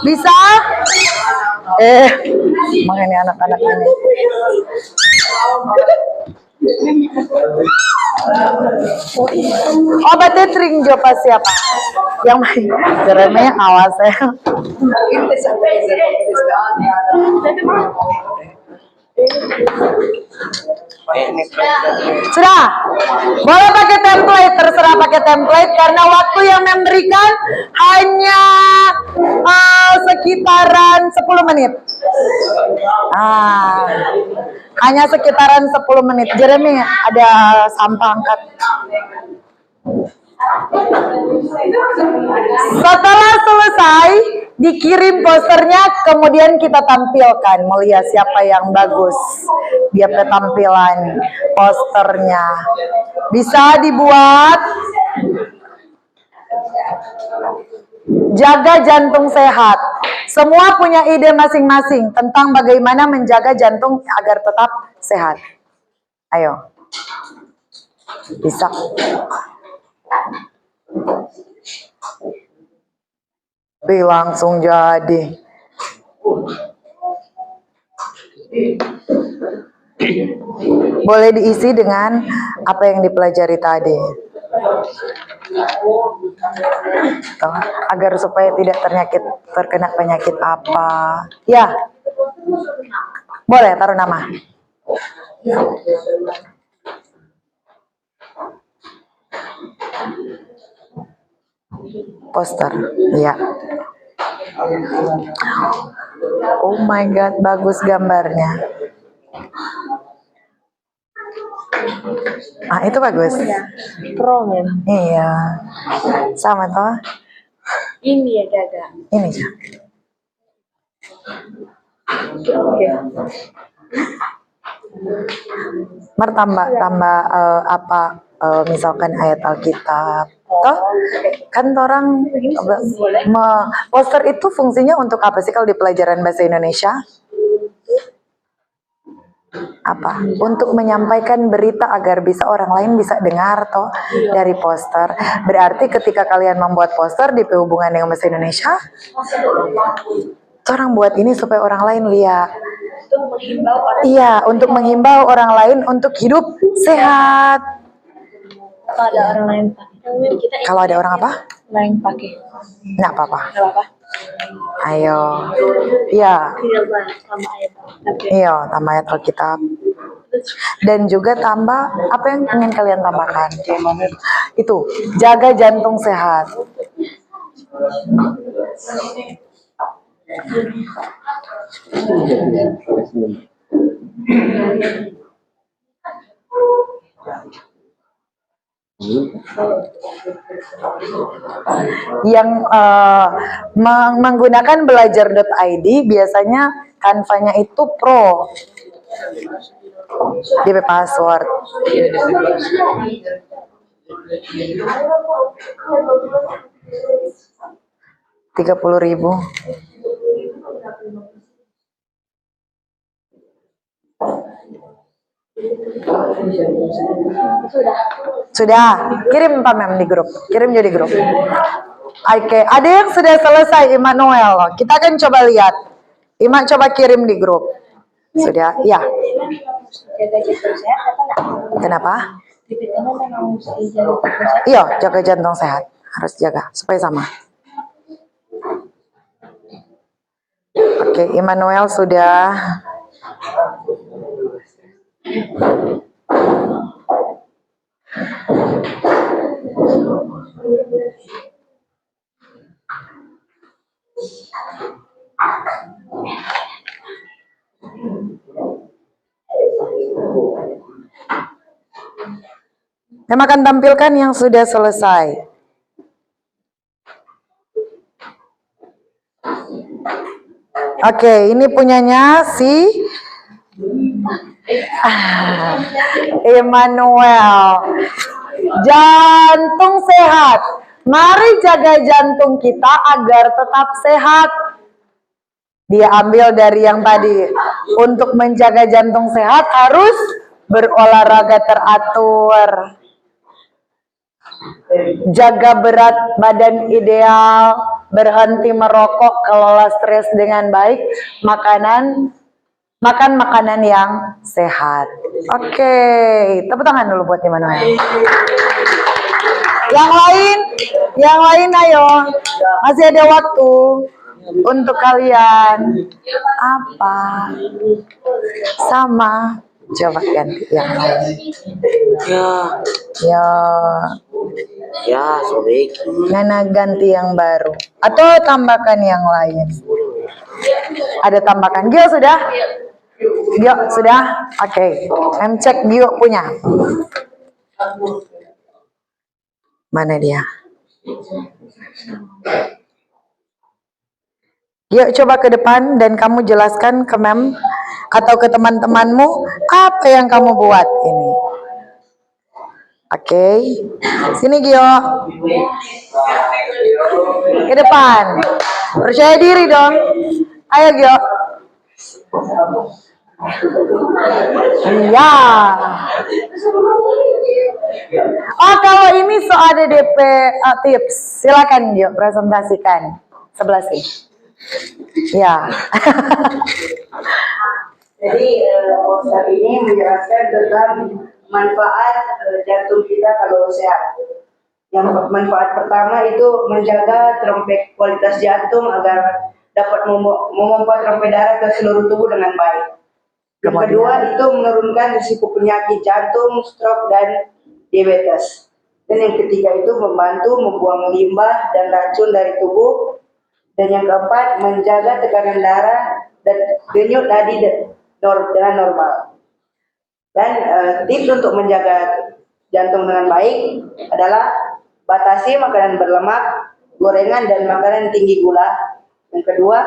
Bisa? Makanya anak-anak ini. Obatnya Tringjo pas siapa? Yang main Jeremy awas ya. Sudah, boleh pakai template, terserah pakai template karena waktu yang memberikan hanya sekitaran 10 menit. Hanya sekitaran 10 menit. Jeremy, ada sampah angkat. Setelah selesai, dikirim posternya, kemudian kita tampilkan. Melihat siapa yang bagus. Dia tampilan posternya. Bisa dibuat. Jaga jantung sehat. Semua punya ide masing-masing tentang bagaimana menjaga jantung agar tetap sehat. Ayo. Bisa. Langsung jadi. Boleh diisi dengan apa yang dipelajari tadi. Agar supaya tidak terkena penyakit apa. Ya. Boleh taruh nama. Poster. Ya. Oh my god, bagus gambarnya. Itu bagus. Pro men. Iya. Sama toh? Ini ya Jaga. Ini. Oke. Tambah misalkan ayat Alkitab. Toh kan orang poster itu fungsinya untuk apa sih kalau di pelajaran bahasa Indonesia? Apa? Untuk menyampaikan berita agar bisa orang lain bisa dengar toh dari poster. Berarti ketika kalian membuat poster di hubungan dengan bahasa Indonesia, orang buat ini supaya orang lain lihat. Iya, untuk menghimbau orang lain untuk hidup sehat. Kalau ada orang lain pakai. Kalau ada orang apa? Lain pakai. Nggak apa-apa. Nggak apa-apa. Ayo. Iya. Tambah ayat. Iya, tambah ayat Alkitab. Dan juga tambah apa yang ingin kalian tambahkan? Itu, jaga jantung sehat. Yang menggunakan belajar.id biasanya Canva-nya itu pro. DP password. $30.000. Sudah. Kirim Pak Mem di grup. Kirim jadi grup. Oke, ada yang sudah selesai Immanuel. Kita akan coba lihat. Ima coba kirim di grup. Sudah? Ya. Kenapa? Iya, jaga jantung sehat. Harus jaga supaya sama. Oke, Immanuel sudah. Saya akan tampilkan yang sudah selesai. Oke, ini punyanya si Immanuel. Jantung sehat. Mari jaga jantung kita agar tetap sehat. Dia ambil dari yang tadi. Untuk menjaga jantung sehat harus berolahraga teratur. Jaga berat badan ideal, berhenti merokok, kelola stres dengan baik, makan makanan yang sehat. Oke, tepuk tangan dulu buat Immanuel. Yang lain ayo, masih ada waktu untuk kalian. Apa? Sama. Coba ganti yang lain. Ya, sobek. Nana ganti yang baru. Atau tambahkan yang lain. Ada tambahkan. Gio sudah? Gio sudah? Oke. Em cek Gio punya. Mana dia? Gio coba ke depan dan kamu jelaskan ke Mem atau ke teman-temanmu apa yang kamu buat ini. Oke. Sini Gio. Ke depan. Percaya diri dong. Ayo Gio. Iya. Oh, kalau ini soal ada DP tips, silakan Gio presentasikan. Sebelah sini. Ya. Jadi poster ini menjelaskan tentang manfaat jantung kita kalau sehat. Yang manfaat pertama itu menjaga trompet kualitas jantung agar dapat memompa trompet darah ke seluruh tubuh dengan baik. Yang kedua itu menurunkan risiko penyakit jantung, stroke dan diabetes. Dan yang ketiga itu membantu membuang limbah dan racun dari tubuh. Dan yang keempat menjaga tekanan darah dan denyut nadi dengan normal. Dan tips untuk menjaga jantung dengan baik adalah batasi makanan berlemak, gorengan dan makanan tinggi gula. Yang kedua,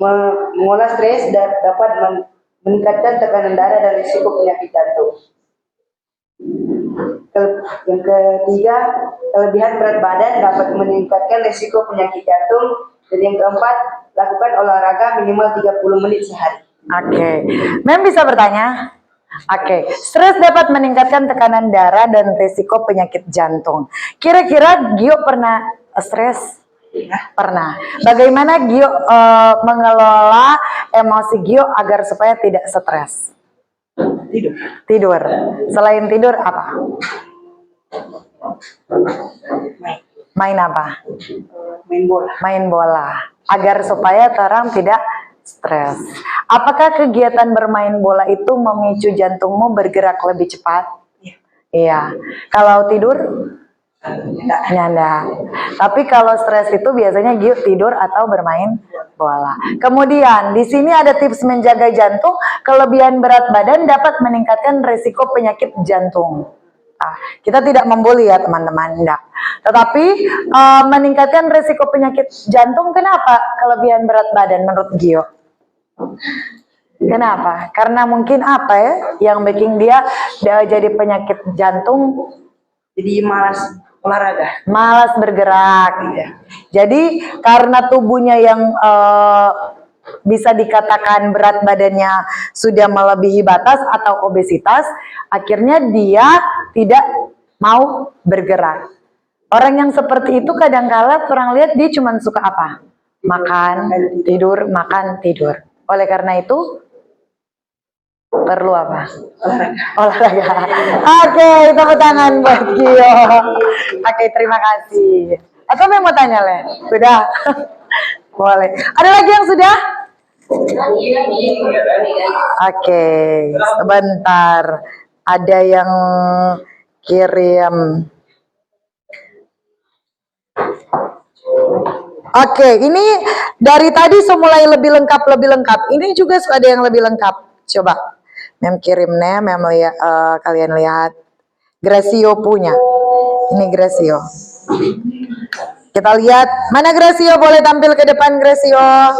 mengolah stres dan dapat meningkatkan tekanan darah dan risiko penyakit jantung. Yang ketiga, kelebihan berat badan dapat meningkatkan risiko penyakit jantung. Dan yang keempat, lakukan olahraga minimal 30 menit sehari. Oke. Mem bisa bertanya? Oke. Stres dapat meningkatkan tekanan darah dan risiko penyakit jantung. Kira-kira Gio pernah stres? Pernah. Bagaimana Gio mengelola emosi Gio agar supaya tidak stres? Tidur. Selain tidur apa? Main apa? Main bola. Agar supaya orang tidak stres. Apakah kegiatan bermain bola itu memicu jantungmu bergerak lebih cepat? Iya. Kalau tidur? Nyanda. Tapi kalau stres itu biasanya Gio tidur atau bermain bola. Kemudian di sini ada tips menjaga jantung. Kelebihan berat badan dapat meningkatkan risiko penyakit jantung. Nah, kita tidak membuli ya teman-teman, enggak. Tetapi meningkatkan risiko penyakit jantung. Kenapa kelebihan berat badan menurut Gio? Kenapa? Karena mungkin apa ya yang bikin dia jadi penyakit jantung? Jadi malas olahraga, malas bergerak. Jadi karena tubuhnya yang bisa dikatakan berat badannya sudah melebihi batas atau obesitas, akhirnya dia tidak mau bergerak. Orang yang seperti itu kadangkala orang lihat dia cuma suka apa? Makan, tidur, makan, tidur. Oleh karena itu perlu apa? Olahraga. Oke, tepuk tangan buat Gio. Oke, terima kasih. Atau mau tanya, Le? Sudah? Boleh. Ada lagi yang sudah? Oke, sebentar. Ada yang kirim. Oke, ini dari tadi semulai lebih lengkap. Ini juga ada yang lebih lengkap. Coba, Mem kirim Mem lihat, kalian lihat. Gracio punya. Ini Gracio. Kita lihat, mana Gracio, boleh tampil ke depan Gracio.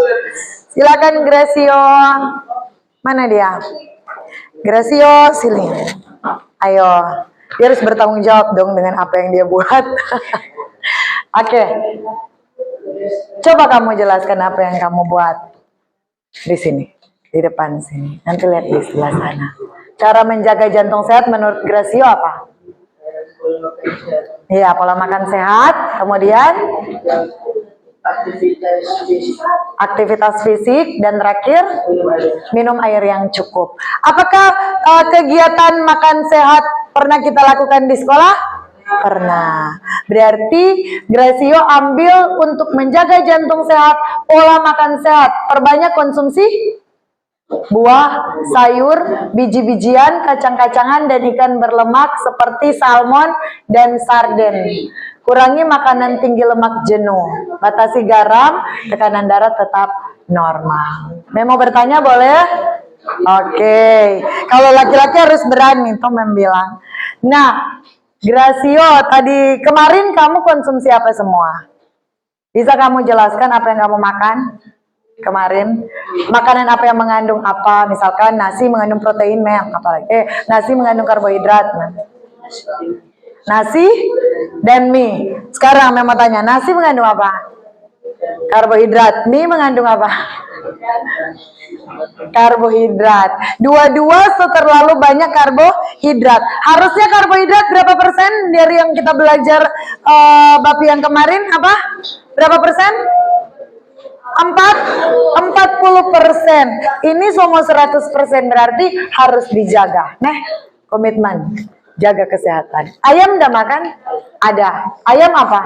Silakan Gracio. Mana dia? Gracio, sini. Ayo, dia harus bertanggung jawab dong dengan apa yang dia buat. Oke. Coba kamu jelaskan apa yang kamu buat di sini, di depan sini. Nanti lihat di sebelah sana. Cara menjaga jantung sehat menurut Gracio apa? Iya, pola makan sehat, kemudian aktivitas fisik, dan terakhir minum air yang cukup. Apakah kegiatan makan sehat pernah kita lakukan di sekolah? Pernah. Berarti Gracio ambil untuk menjaga jantung sehat, pola makan sehat, perbanyak konsumsi buah, sayur, biji-bijian, kacang-kacangan, dan ikan berlemak seperti salmon dan sarden. Kurangi makanan tinggi lemak jenuh. Batasi garam, tekanan darah tetap normal. Memo bertanya boleh? Oke. Kalau laki-laki harus berani, tuh Mem bilang. Nah, Gracio, tadi kemarin kamu konsumsi apa semua? Bisa kamu jelaskan apa yang kamu makan? Kemarin makanan apa yang mengandung apa? Misalkan nasi mengandung protein, apalagi nasi mengandung karbohidrat, nasi dan mie. Sekarang Mem mau tanya, nasi mengandung apa? Karbohidrat. Mie mengandung apa? Karbohidrat. Dua-dua terlalu banyak karbohidrat. Harusnya karbohidrat berapa persen dari yang kita belajar bab yang kemarin? Apa? Berapa persen? 40%. Ini semua 100%, berarti harus dijaga. Nah, komitmen jaga kesehatan. Ayam udah makan? Ada. Ayam apa?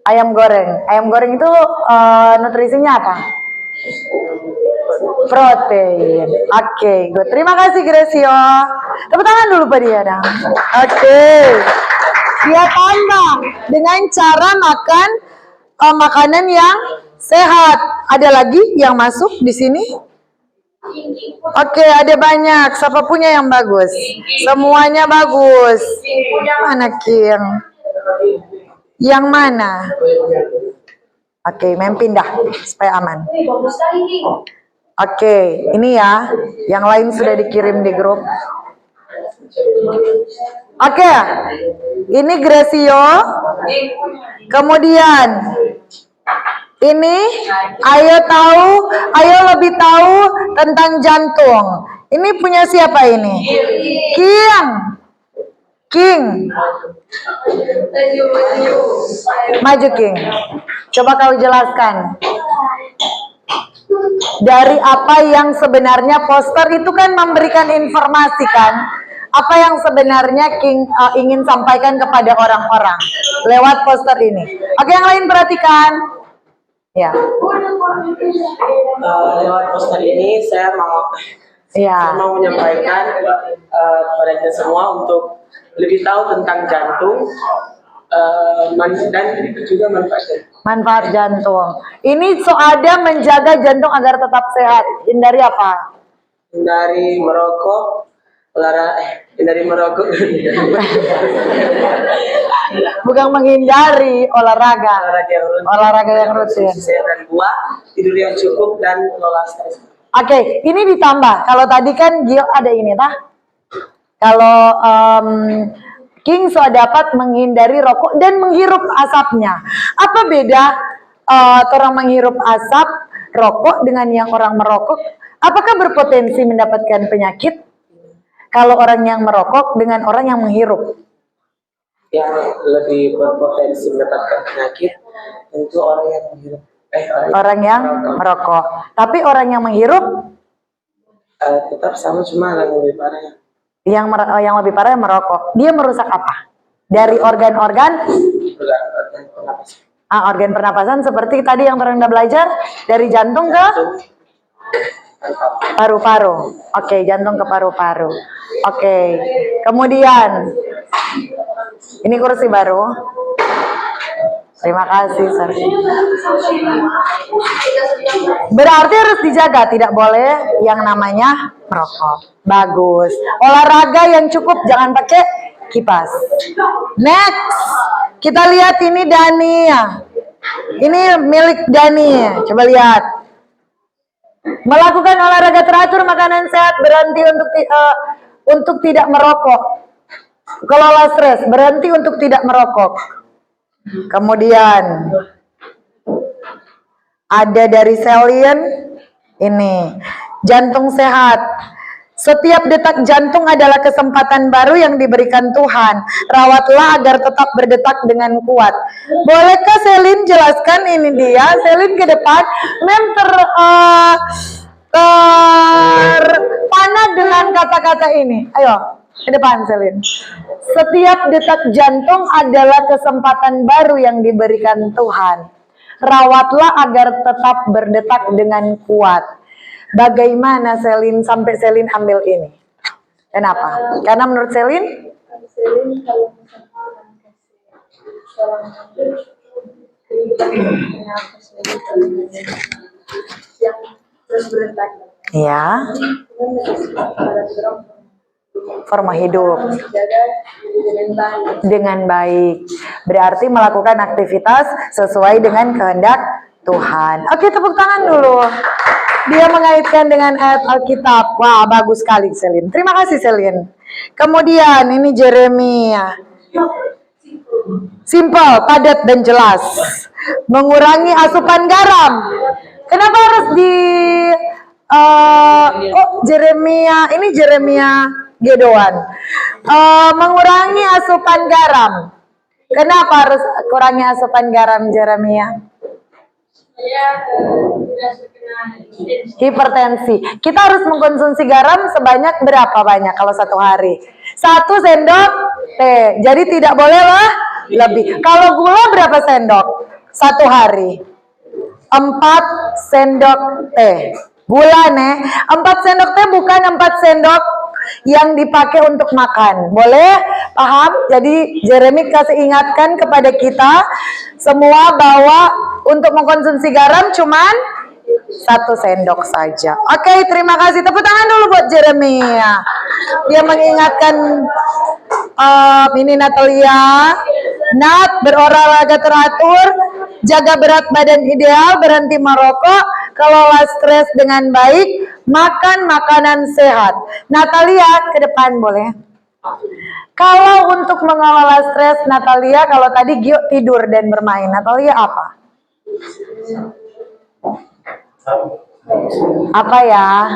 Ayam goreng. Ayam goreng itu nutrisinya apa? Protein. Oke, good. Terima kasih Gracio. Tepuk tangan dulu Pak dia dong. Oke. Dia tambah dengan cara makan makanan yang sehat. Ada lagi yang masuk di sini? Oke, ada banyak. Siapa punya yang bagus? Semuanya bagus. Mana King? Yang mana? Oke, Mem pindah supaya aman. Oke, ini ya. Yang lain sudah dikirim di grup. Oke, ini Gracio. Kemudian ini ayo lebih tahu tentang jantung. Ini punya siapa ini? King. Maju King. Coba kau jelaskan. Dari apa yang sebenarnya poster itu kan memberikan informasi kan? Apa yang sebenarnya King ingin sampaikan kepada orang-orang lewat poster ini. Oke, yang lain perhatikan. Ya. Lewat poster ini saya mau menyampaikan kepada kita semua untuk lebih tahu tentang jantung dan juga manfaat jantung. Ini ada menjaga jantung agar tetap sehat. Hindari apa? Hindari merokok, hindari merokok. Bukan menghindari olahraga yang rutin. Dan buah, tidur yang cukup, dan kelola stres. Oke, ini ditambah. Kalau tadi kan Gio ada ini, Kalau King dapat menghindari rokok dan menghirup asapnya. Apa beda orang menghirup asap rokok dengan yang orang merokok, apakah berpotensi mendapatkan penyakit? Kalau orang yang merokok dengan orang yang menghirup, Yang lebih berpotensi mendapatkan penyakit tentu orang yang menghirup. orang yang merokok. Tapi orang yang menghirup, Tetap sama, cuma yang lebih parah. yang lebih parah yang merokok. Dia merusak apa? Dari organ-organ organ pernapasan seperti tadi yang pernah belajar, dari jantung ke paru-paru. Oke, jantung ke paru-paru. Oke. Kemudian ini kursi baru. Terima kasih, Sir. Berarti harus dijaga, tidak boleh yang namanya merokok. Bagus. Olahraga yang cukup, jangan pakai kipas. Next, kita lihat ini Dani. Ini milik Dani. Coba lihat. Melakukan olahraga teratur, makanan sehat, berhenti untuk tidak merokok. Kelola stres, berhenti untuk tidak merokok. Kemudian ada dari Selin ini, jantung sehat. Setiap detak jantung adalah kesempatan baru yang diberikan Tuhan. Rawatlah agar tetap berdetak dengan kuat. Bolehkah Selin jelaskan ini dia? Selin ke depan, mem terpana dengan kata-kata ini. Ayo, ke depan Selin. Setiap detak jantung adalah kesempatan baru yang diberikan Tuhan. Rawatlah agar tetap berdetak dengan kuat. Bagaimana Selin sampai Selin ambil ini? Kenapa? Karena menurut Selin, kalau misalnya orang kasih seorang yang terus berentak, ya, forma hidup dengan baik. Berarti melakukan aktivitas sesuai dengan kehendak Tuhan. Oke, tepuk tangan dulu. Dia mengaitkan dengan ayat Alkitab. Wah, bagus sekali Selin. Terima kasih Selin. Kemudian ini Jeremia. Simple, padat dan jelas. Mengurangi asupan garam. Kenapa harus Jeremia, ini Jeremia Gedoan. Mengurangi asupan garam. Kenapa harus kurangi asupan garam Jeremia? Hipertensi. Kita harus mengkonsumsi garam sebanyak berapa banyak kalau satu hari? 1 sendok teh. Jadi tidak boleh lah lebih. Kalau gula berapa sendok satu hari? 4 sendok teh. Gula nih, 4 sendok teh bukan 4 sendok yang dipakai untuk makan. Boleh? Paham? Jadi Jeremy kasih ingatkan kepada kita semua bahwa untuk mengkonsumsi garam cuman 1 sendok saja. Oke, terima kasih. Tepuk tangan dulu buat Jeremy. Dia mengingatkan ini Natalia. Nat, berolahraga teratur, jaga berat badan ideal, berhenti merokok, kelola stres dengan baik, makan makanan sehat. Natalia, ke depan boleh. Kalau untuk mengelola stres, Natalia, kalau tadi Gio tidur dan bermain, Natalia apa? Apa ya?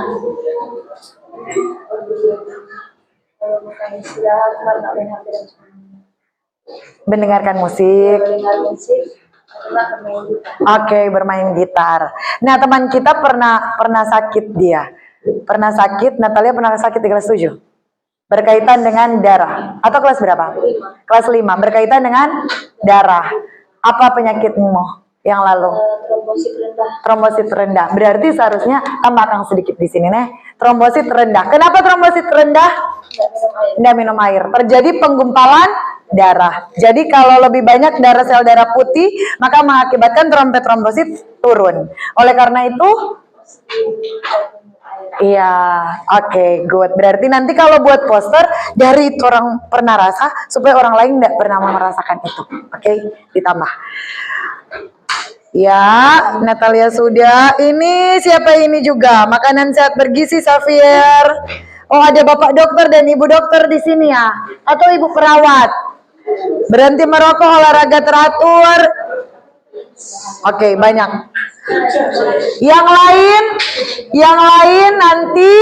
Mendengarkan musik. Oke, bermain gitar. Nah, teman kita pernah sakit dia. Pernah sakit, Natalia pernah sakit di kelas 7. Berkaitan dengan darah. Atau kelas berapa? Kelas 5. Berkaitan dengan darah. Apa penyakitmu yang lalu? Trombosit rendah. Berarti seharusnya tambahkan sedikit di sini nih. Trombosit rendah. Kenapa trombosit rendah? Tidak minum air. Terjadi penggumpalan darah. Jadi kalau lebih banyak sel darah putih, maka mengakibatkan trombosit turun. Oleh karena itu, iya, oke, good. Berarti nanti kalau buat poster dari orang pernah rasa supaya orang lain tidak pernah merasakan itu. Oke, ditambah. Ya, Natalia sudah. Ini siapa ini juga? Makanan sehat bergizi Xavier. Oh, ada Bapak dokter dan Ibu dokter di sini ya? Atau Ibu perawat? Berhenti merokok, olahraga teratur. Oke, banyak. Yang lain nanti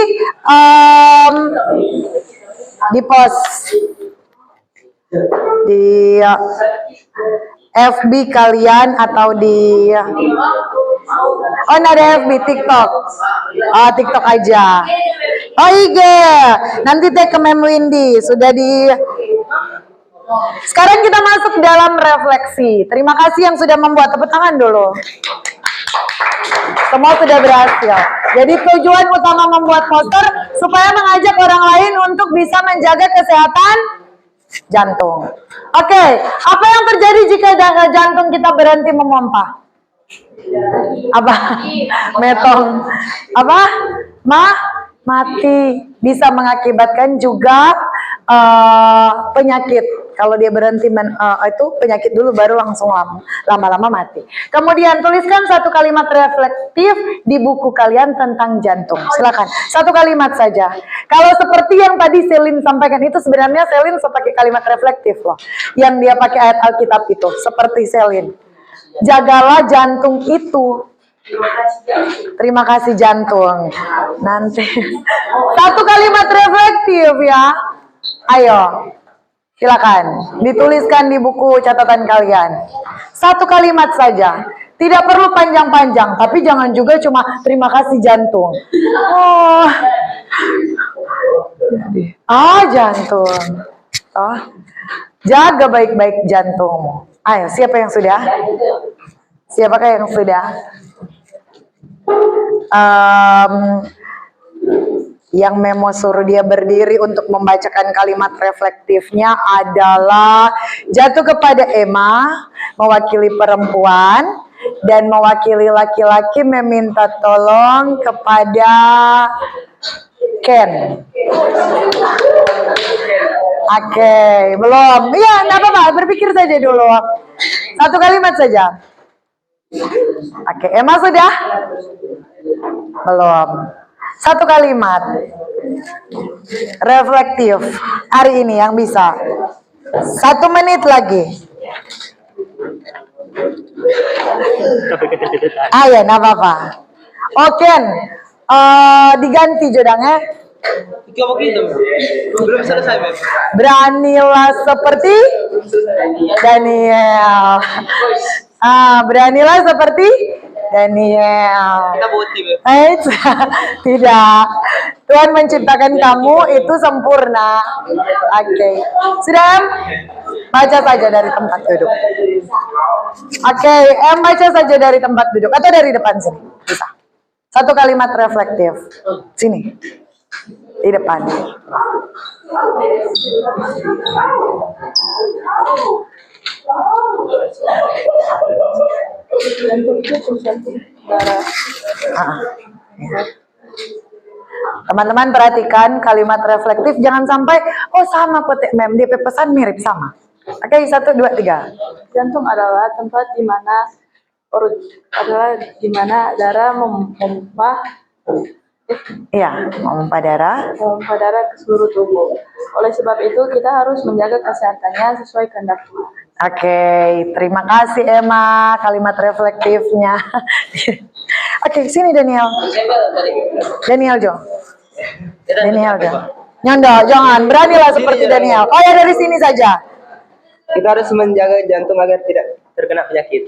di post di FB kalian atau di ada FB, TikTok. Oh, TikTok aja. Oh, IG. Nanti tag ke Mem Windy. Sudah di. Sekarang kita masuk dalam refleksi. Terima kasih yang sudah membuat, tepuk tangan dulu. Semua sudah berhasil. Jadi tujuan utama membuat poster supaya mengajak orang lain untuk bisa menjaga kesehatan jantung. Oke, apa yang terjadi jika jantung kita berhenti memompa? Apa? Metong. Apa? Mati. Bisa mengakibatkan juga penyakit. Kalau dia berhenti itu penyakit dulu baru langsung lama-lama mati. Kemudian tuliskan satu kalimat reflektif di buku kalian tentang jantung. Silakan. Satu kalimat saja. Kalau seperti yang tadi Selin sampaikan itu sebenarnya Selin pakai kalimat reflektif loh. Yang dia pakai ayat Alkitab itu seperti Selin. Jagalah jantung itu. Terima kasih jantung. Nanti satu kalimat reflektif ya. Ayo. Silakan, dituliskan di buku catatan kalian. Satu kalimat saja. Tidak perlu panjang-panjang, tapi jangan juga cuma terima kasih jantung. Oh. Jantung. Oh. Jaga baik-baik jantungmu. Ayo, siapa yang sudah? Siapakah yang sudah? Yang Memo suruh dia berdiri untuk membacakan kalimat reflektifnya adalah jatuh kepada Emma, mewakili perempuan, dan mewakili laki-laki meminta tolong kepada Ken. Oke, belum. Iya, enggak apa-apa, berpikir saja dulu. Satu kalimat saja. Oke, Emma sudah? Belum. Satu kalimat reflektif hari ini yang bisa. 1 menit lagi. Ya, nggak apa-apa. Oke, diganti jodangnya. Belum selesai, Mem. Beranilah seperti Daniel. Beranilah seperti Daniel. Kita boti, Mem. Tidak. Tuhan menciptakan kamu itu sempurna. Oke. Sudah? Baca saja dari tempat duduk. Oke, baca saja dari tempat duduk atau dari depan sini. Bisa. Satu kalimat reflektif. Sini. Di depan. Teman-teman perhatikan kalimat reflektif, jangan sampai sama petik Mem, DP pesan mirip sama. Oke, 1, 2, 3. Jantung adalah tempat di mana darah memompa darah ke seluruh tubuh. Oleh sebab itu kita harus menjaga kesehatannya sesuai kehendak Tuhan. Oke, terima kasih Emma kalimat reflektifnya. Oke, sini Daniel. Daniel Jo. Nyanda, jangan beranilah seperti Daniel. Oh ya, dari sini saja. Kita harus menjaga jantung agar tidak terkena penyakit.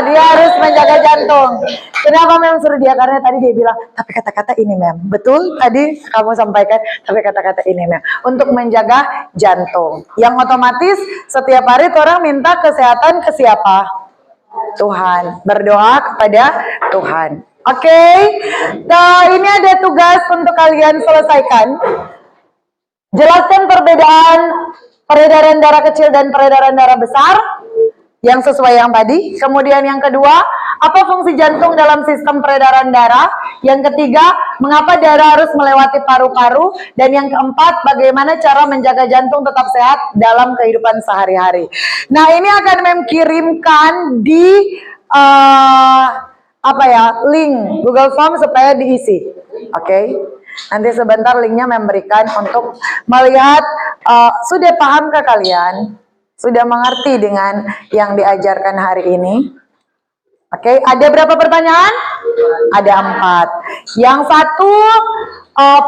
Dia harus menjaga jantung. Kenapa Mem suruh dia? Karena tadi dia bilang, tapi kata-kata ini Mem. Betul tadi kamu sampaikan, tapi kata-kata ini Mem. Untuk menjaga jantung. Yang otomatis setiap hari orang minta kesehatan ke siapa? Tuhan. Berdoa kepada Tuhan. Oke. Nah, ini ada tugas untuk kalian selesaikan. Jelaskan perbedaan peredaran darah kecil dan peredaran darah besar yang sesuai yang tadi. Kemudian yang kedua, apa fungsi jantung dalam sistem peredaran darah? Yang ketiga, mengapa darah harus melewati paru-paru? Dan yang keempat, bagaimana cara menjaga jantung tetap sehat dalam kehidupan sehari-hari. Nah, ini akan Mem kirimkan di link Google Form supaya diisi. Oke. Nanti sebentar linknya memberikan untuk melihat sudah pahamkah kalian? Sudah mengerti dengan yang diajarkan hari ini? Oke, ada berapa pertanyaan? Ada 4. Yang satu,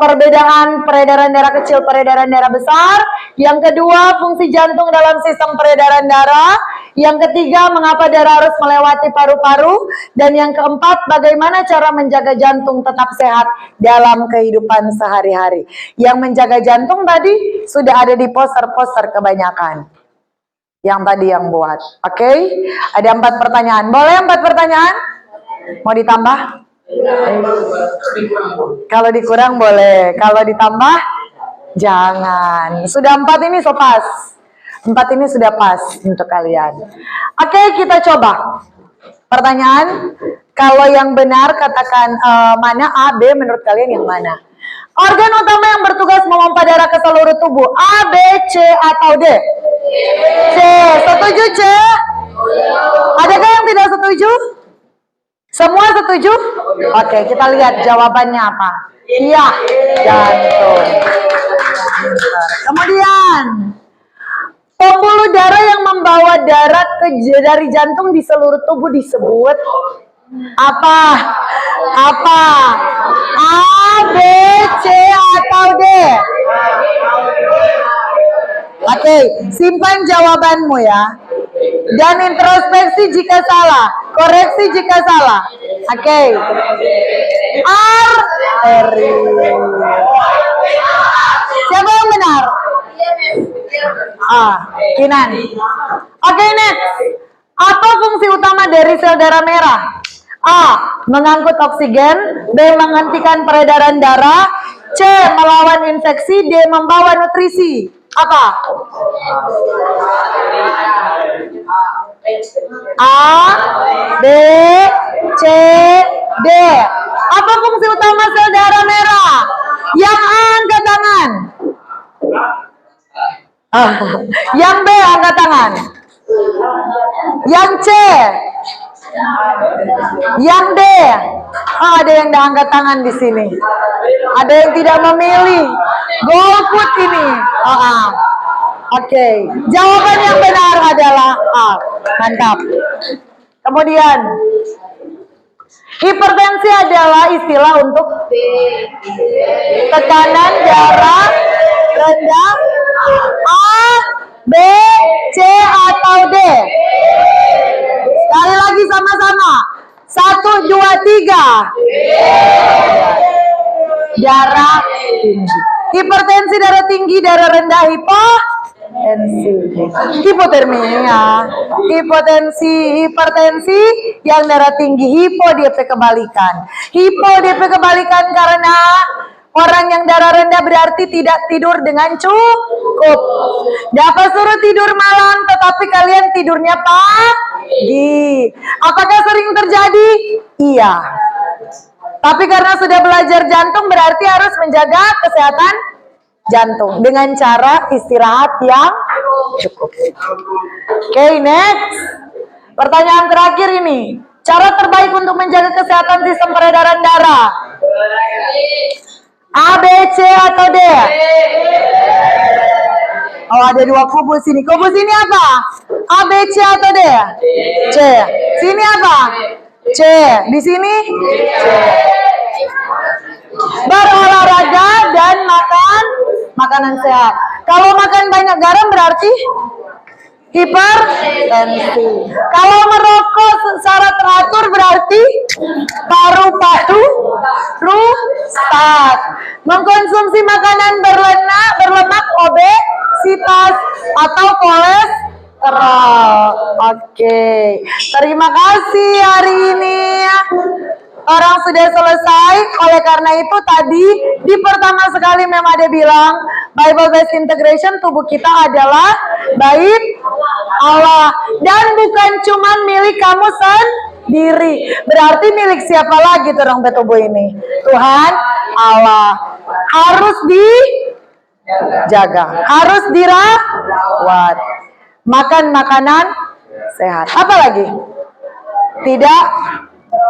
perbedaan peredaran darah kecil, peredaran darah besar. Yang kedua, fungsi jantung dalam sistem peredaran darah. Yang ketiga, mengapa darah harus melewati paru-paru. Dan yang keempat, bagaimana cara menjaga jantung tetap sehat dalam kehidupan sehari-hari. Yang menjaga jantung tadi sudah ada di poster-poster kebanyakan. Yang tadi yang buat. Oke, ada 4 pertanyaan. Boleh 4 pertanyaan? Mau ditambah? Kalau dikurang boleh. Kalau ditambah, jangan. Sudah 4 ini so pas. 4 ini sudah pas untuk kalian. Oke, kita coba. Pertanyaan, kalau yang benar katakan mana A, B, menurut kalian yang mana? Organ utama yang bertugas memompa darah ke seluruh tubuh, A, B, C, atau D? C. Setuju C? Adakah yang tidak setuju? Semua setuju? Oke, kita lihat jawabannya apa. Iya, jantung. Kemudian, pembuluh darah yang membawa darah dari jantung di seluruh tubuh disebut apa? Apa? A, B, C, atau D? Oke, simpan jawabanmu ya. Dan introspeksi jika salah, koreksi jika salah. Oke. Arteri. Siapa yang benar? Kinan. Oke, next. Apa fungsi utama dari sel darah merah? A. Mengangkut oksigen. B. Menghentikan peredaran darah. C. Melawan infeksi. D. Membawa nutrisi. Apa? A, B, C, D. Apa fungsi utama sel darah merah? Yang A angkat tangan. Yang B angkat tangan. Yang C. Yang D. Ada yang tidak angkat tangan di sini. Ada yang tidak memilih. Golput ini. Oke. Jawaban yang benar adalah A. Mantap. Kemudian, hipertensi adalah istilah untuk tekanan darah rendah. A, B, C, atau D? Sekali lagi sama-sama. 1, 2, 3. Darah tinggi. Hipertensi darah tinggi, darah rendah, hipotensi. Hipotermia. Hipertensi yang darah tinggi, hipo DP kebalikan. Hipo DP kebalikan karena orang yang darah rendah berarti tidak tidur dengan cukup. Dapat suruh tidur malam, tetapi kalian tidurnya pagi. Apakah sering terjadi? Iya. Tapi karena sudah belajar jantung berarti harus menjaga kesehatan jantung dengan cara istirahat yang cukup. Oke, next. Pertanyaan terakhir ini. Cara terbaik untuk menjaga kesehatan sistem peredaran darah. A, B, C, atau D? Oh, ada 2 kubu sini. Kubu sini apa? A, B, C, atau D? C. Sini apa? C. Di sini? C. Berolahraga dan makan makanan sehat. Kalau makan banyak garam berarti hipertensi. Kalau merokok secara teratur berarti paru-paru rusak. Mengkonsumsi makanan berlemak obesitas atau kolesterol. Oke. Terima kasih hari ini. Orang sudah selesai, oleh karena itu tadi di pertama sekali Mem ada bilang Bible based integration tubuh kita adalah bait Allah dan bukan cuma milik kamu sendiri. Berarti milik siapa lagi tuh tubuh ini? Tuhan Allah. Harus dijaga, harus dirawat. Makan makanan sehat. Apa lagi? Tidak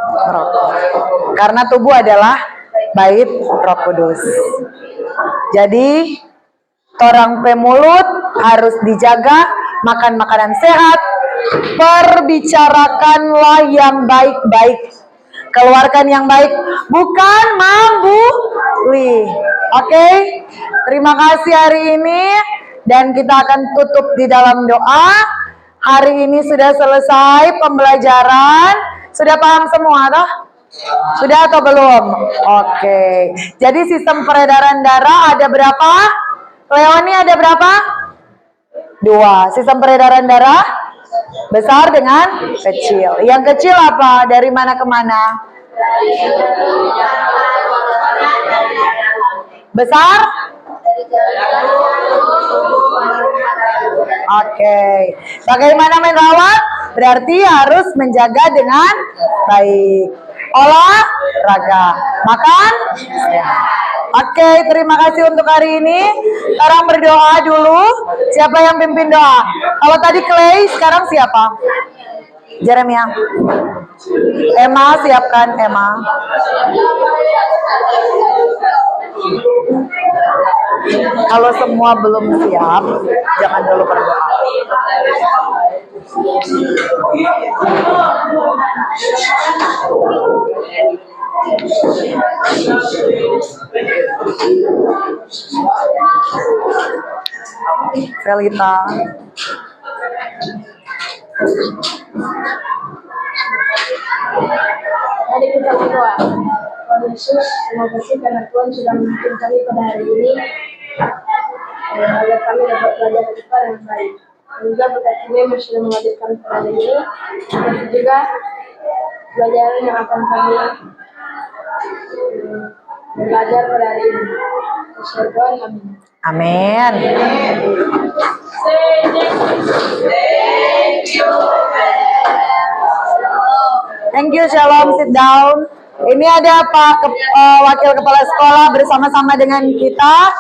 merokok. Karena tubuh adalah bait Roh Kudus. Jadi orang pemulut harus dijaga, makan makanan sehat, Perbicarakanlah yang baik-baik. Keluarkan yang baik, bukan membuli. Oke, terima kasih hari ini. Dan kita akan tutup di dalam doa. Hari ini sudah selesai pembelajaran. Sudah paham semua toh? Sudah atau belum? Oke. Jadi sistem peredaran darah ada berapa? Leoni ada berapa? 2. Sistem peredaran darah besar dengan kecil. Yang kecil apa? Dari mana ke mana? Besar? Oke. Bagaimana merawat? Berarti harus menjaga dengan baik. Olahraga, makan sehat. Oke, terima kasih untuk hari ini. Sekarang berdoa dulu. Siapa yang pimpin doa? Kalau tadi Clay, sekarang siapa? Jeremia. Emma, siapkan Emma. Kalau semua belum siap, jangan dulu berdoa. Felita. Mari kita berdoa. Tuhan Yesus, terima kasih karena Tuhan sudah memimpin kami pada hari ini agar kami dapat belajar dari Tuhan yang baik. Dan juga berkat kami yang sudah menghadirkan pada hari ini, dan juga pelajaran yang akan kami belajar pada hari ini. Tuhan, amin. Amin. Thank you, Shalom, sit down. Ini ada Pak Wakil Kepala Sekolah bersama-sama dengan kita.